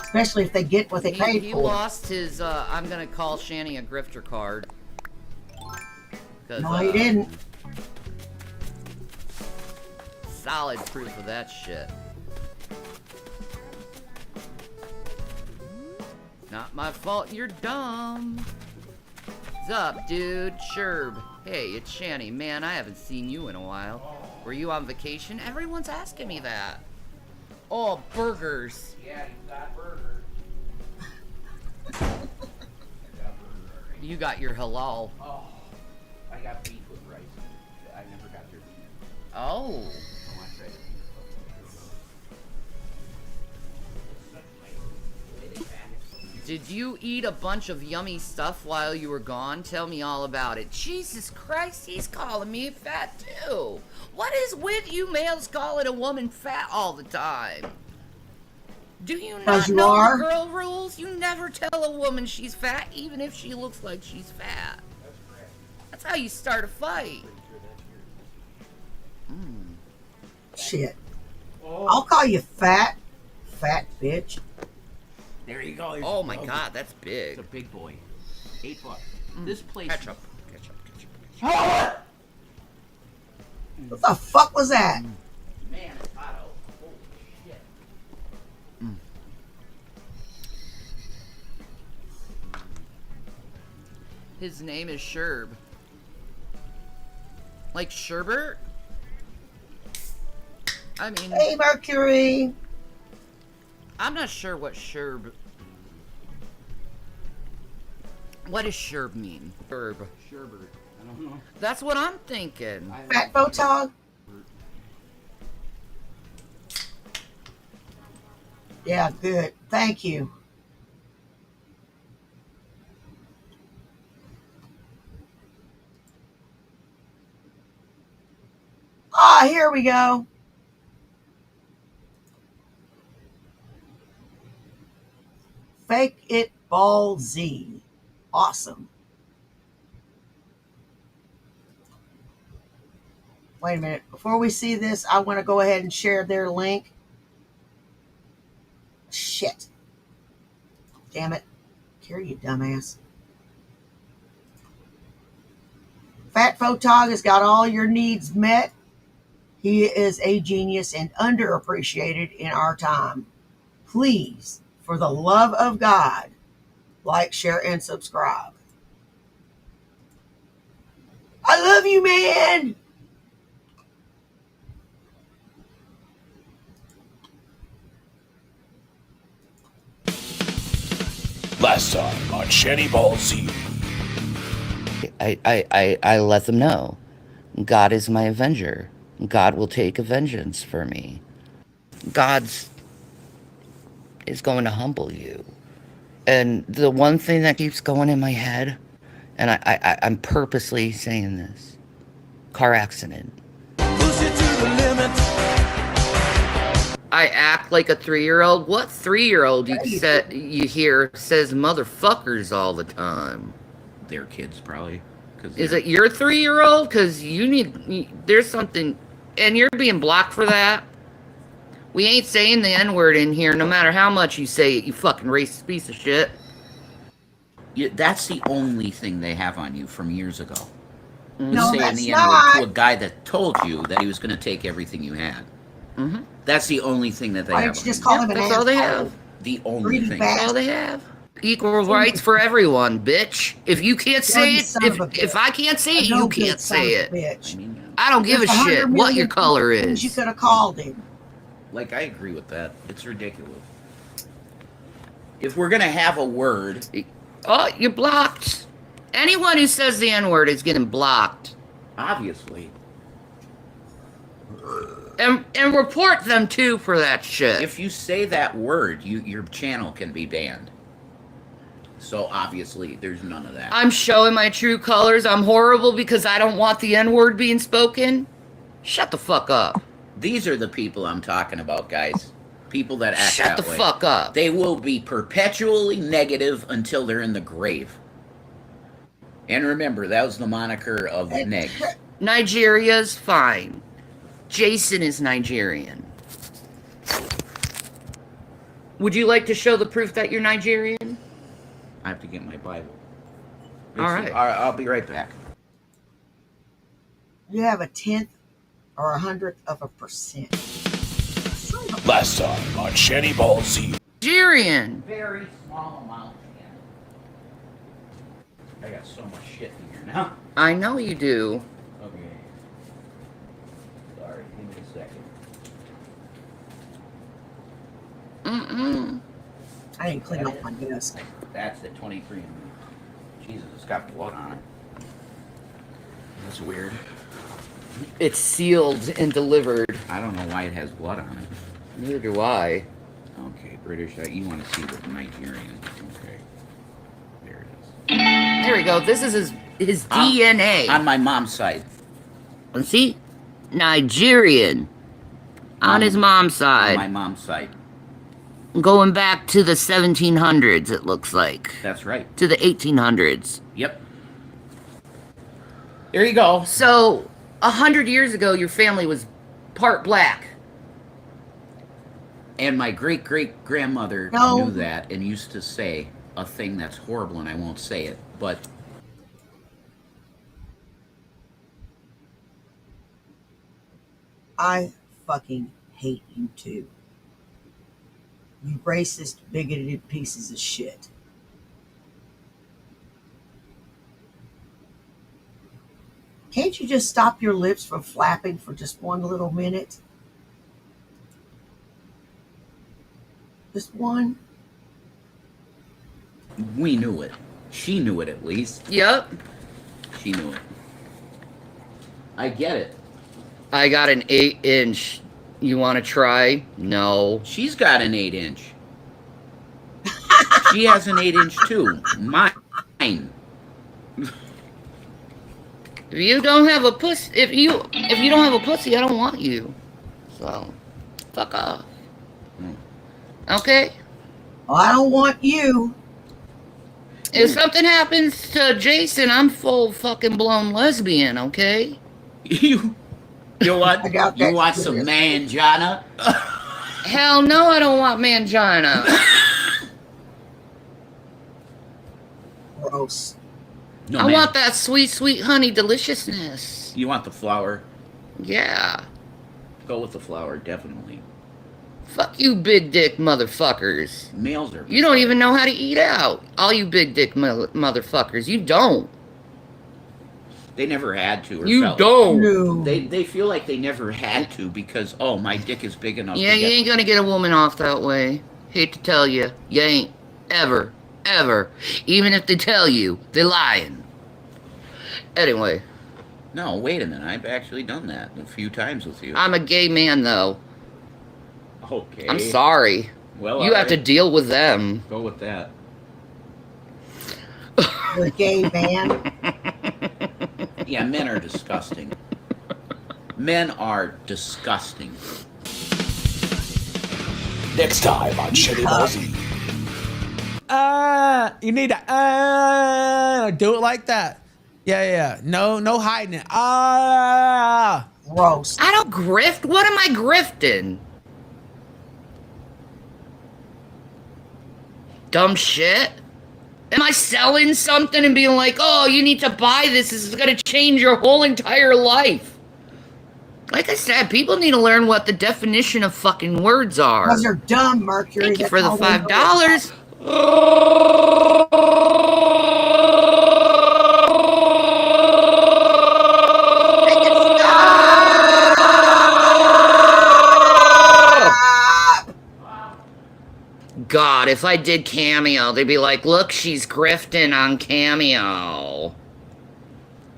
Especially if they get what they paid
He
for.
lost his, I'm gonna call Shanny a grifter card.
No, he didn't.
Solid proof of that shit. Not my fault, you're dumb. What's up, dude? Sherb. Hey, it's Shanny. Man, I haven't seen you in a while. Were you on vacation? Everyone's asking me that. Oh, burgers.
Yeah, you got burgers.
You got your halal.
Oh, I got beef with rice. I never got their beef.
Oh.
I want to try the beef.
Did you eat a bunch of yummy stuff while you were gone? Tell me all about it. Jesus Christ, he's calling me fat too. What is with you males calling a woman fat all the time? Do you not
you
know
are.
the girl rules? You never tell a woman she's fat, even if she looks like she's fat. That's how you start a fight.
Shit. I'll call you fat bitch.
There you go.
Oh my god, that's big.
It's a big boy. $8. This place.
Ketchup.
What the fuck was that?
Man, it's hot out. Holy shit.
His name is Sherb. Like Sherbert? I mean,
Hey, Mercury.
I'm not sure what Sherb. What does Sherb mean? Sherb.
Sherbert. I don't know.
That's what I'm thinking.
Fat photog. Yeah, good. Thank you. Ah, here we go. Fake it ball Z. Awesome. Wait a minute. Before we see this, I want to go ahead and share their link. Shit. Damn it. Here, you dumbass. Fat Photog has got all your needs met. He is a genius and underappreciated in our time. Please, for the love of God, like, share, and subscribe. I love you, man.
Last time on Shanny Ball Z.
I let them know. God is my avenger. God will take a vengeance for me. God's is going to humble you. And the one thing that keeps going in my head, and I'm purposely saying this, car accident.
Push it to the limit.
I act like a 3-year-old. What 3-year-old you hear says motherfuckers all the time?
Their kids, probably.
Is it your 3-year-old? Because there's something, and you're being blocked for that. We ain't saying the N-word in here, no matter how much you say it, you fucking racist piece of shit.
That's the only thing they have on you from years ago.
No,
Saying
that's
the N-word
not.
to a guy that told you that he was going to take everything you had.
Mm-hmm.
That's the only thing that they
Why
have.
don't you just
on
call him an
That's all they
asshole?
have.
The only
Greedy
thing.
bastard.
That's all they have. Equal rights for everyone, bitch. If you can't say
You
it,
son of a
if I can't say it,
No
you
good
can't
son
say
of a
it.
bitch.
I mean,
I don't give a
There's 100
shit what your
million
color
things You
is.
could have called him.
like I agree with that. It's ridiculous. If we're gonna have a word,
Oh, you're blocked. Anyone who says the N-word is getting blocked.
obviously,
And report them too for that shit.
if you say that word, your channel can be banned. So obviously, there's none of that.
I'm showing my true colors. I'm horrible because I don't want the N-word being spoken. Shut the fuck up.
These are the people I'm talking about, guys. People that act
Shut
that
the
way.
fuck up.
They will be perpetually negative until they're in the grave. And remember, that was the moniker of Negs.
Nigeria's fine. Jason is Nigerian. Would you like to show the proof that you're Nigerian?
I have to get my Bible.
All right.
I'll be right back.
You have a 10th or 100%
Last time on Shanny Ball Z.
Nigerian.
Very small amount. I got so much shit in here now.
I know you do.
Okay. Sorry, give me a second.
Mm-mm.
I didn't clean up my desk.
That's the 23 and Jesus, it's got blood on it. That's weird.
It's sealed and delivered.
I don't know why it has blood on it.
Neither do I.
Okay, British. You want to see the Nigerian? Okay, there it is.
There we go. This is his DNA.
On my mom's side.
And see? Nigerian. On his mom's
On
side.
my mom's side.
Going back to the 1700s, it looks like.
That's right.
To the 1800s.
Yep. There you go.
So, 100 years ago, your family was part black.
And my great-great-grandmother
No.
knew that and used to say a thing that's horrible, and I won't say it, but
I fucking hate you too. You racist, bigoted pieces of shit. Can't you just stop your lips from flapping for just one little minute? Just one?
we knew it. She knew it at least.
Yep.
She knew it. I get it.
I got an 8-inch. You want to try? No.
She's got an 8-inch. She has an 8-inch too. Mine.
If you don't have a pussy, if you don't have a pussy, I don't want you. So, fuck off. Okay?
Well, I don't want you.
If something happens to Jason, I'm full fucking blown lesbian, okay?
You what?
I got
You
that.
want some manjana?
Hell no, I don't want mangina.
Gross.
No,
I
man.
want that sweet, sweet honey deliciousness.
You want the flour?
Yeah.
Go with the flour, definitely.
Fuck you, big dick motherfuckers.
Males are.
You don't even know how to eat out. All you big dick motherfuckers, you don't.
They never had to. Or
You
felt.
don't.
No.
They feel like they never had to because my dick is big enough.
Yeah,
to
you
get...
ain't gonna get a woman off that way. Hate to tell you, you ain't. Ever. Ever. Even if they tell you, they're lying. Anyway,
No, wait a minute. I've actually done that a few times with you.
I'm a gay man, though.
Okay.
I'm sorry.
Well,
You have to deal with them.
go with that.
The gay man.
Yeah, men are disgusting. Men are disgusting.
Next time on Shanny Ball Z.
You need to do it like that. Yeah. No hiding it. Ah.
Gross.
I don't grift. What am I grifting? Dumb shit. Am I selling something and being like, oh, you need to buy this. This is going to change your whole entire life. Like I said, people need to learn what the definition of fucking words are.
Because they're dumb, Mercury.
Thank you
That's
for the
all they know.
$5. God, if I did Cameo, they'd be like, look, she's grifting on Cameo.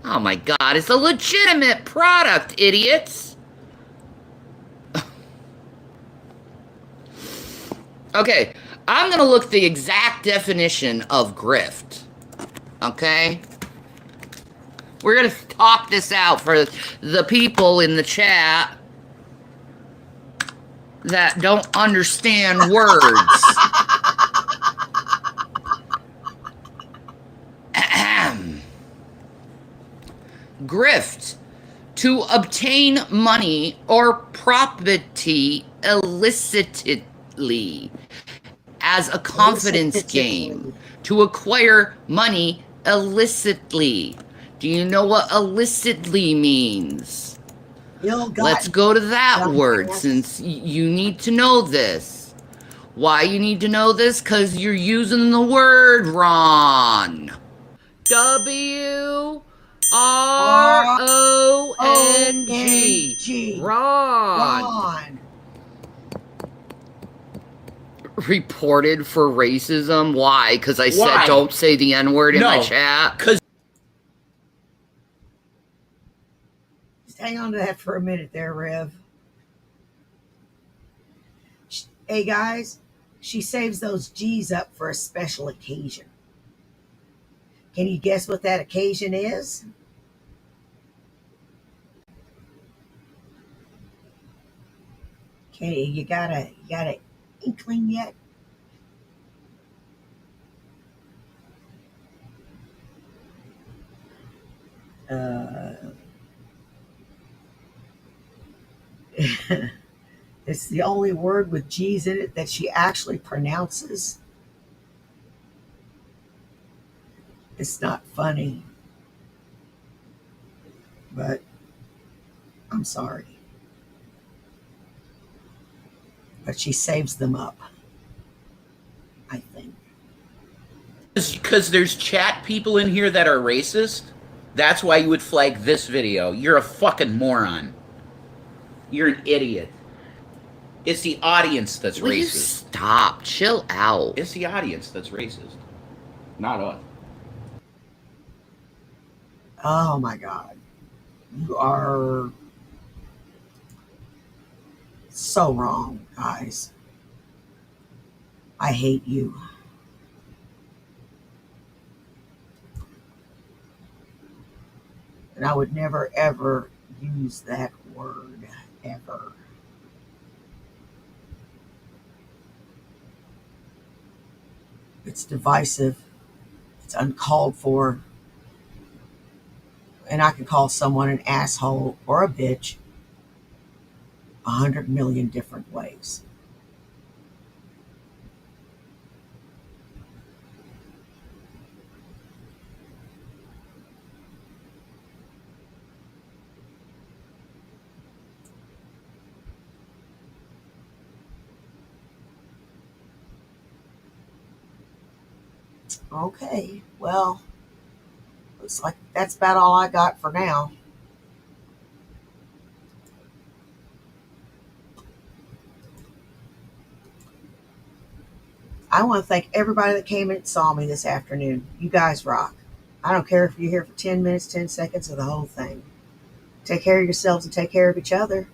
Oh my God, it's a legitimate product, idiots. Okay, I'm gonna look the exact definition of grift. Okay? We're gonna talk this out for the people in the chat that don't understand words. Ahem. Grift. To obtain money or property illicitly as a confidence game. To acquire money illicitly. Do you know what illicitly means? Let's go to that word since you need to know this. Why you need to know this? Because you're using the word wrong. W-R-O-N-G. Ron. Reported for racism. Why? Because I said don't say the N-word in my chat.
Because
hang on to that for a minute there, Rev. Hey, guys, she saves those G's up for a special occasion. Can you guess what that occasion is? Okay, you got a inkling yet? It's the only word with G's in it that she actually pronounces. It's not funny, but I'm sorry. But she saves them up, I think.
Because there's chat people in here that are racist. That's why you would flag this video. You're a fucking moron. You're an idiot. It's the audience that's
Will you
racist.
stop? Chill out.
It's the audience that's racist. Not us.
Oh my God. You are so wrong, guys. I hate you. And I would never, ever use that word, ever. It's divisive. It's uncalled for. And I can call someone an asshole or a bitch 100 million different ways. Okay, well, looks like that's about all I got for now. I want to thank everybody that came and saw me this afternoon. You guys rock. I don't care if you're here for 10 minutes, 10 seconds, or the whole thing. Take care of yourselves and take care of each other.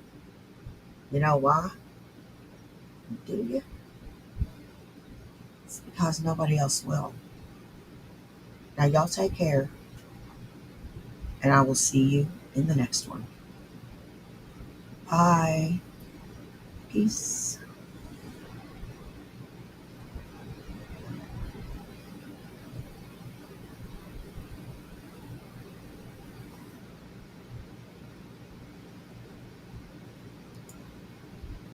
You know why? Do you? It's because nobody else will. Now, y'all take care. And I will see you in the next one. Bye. Peace.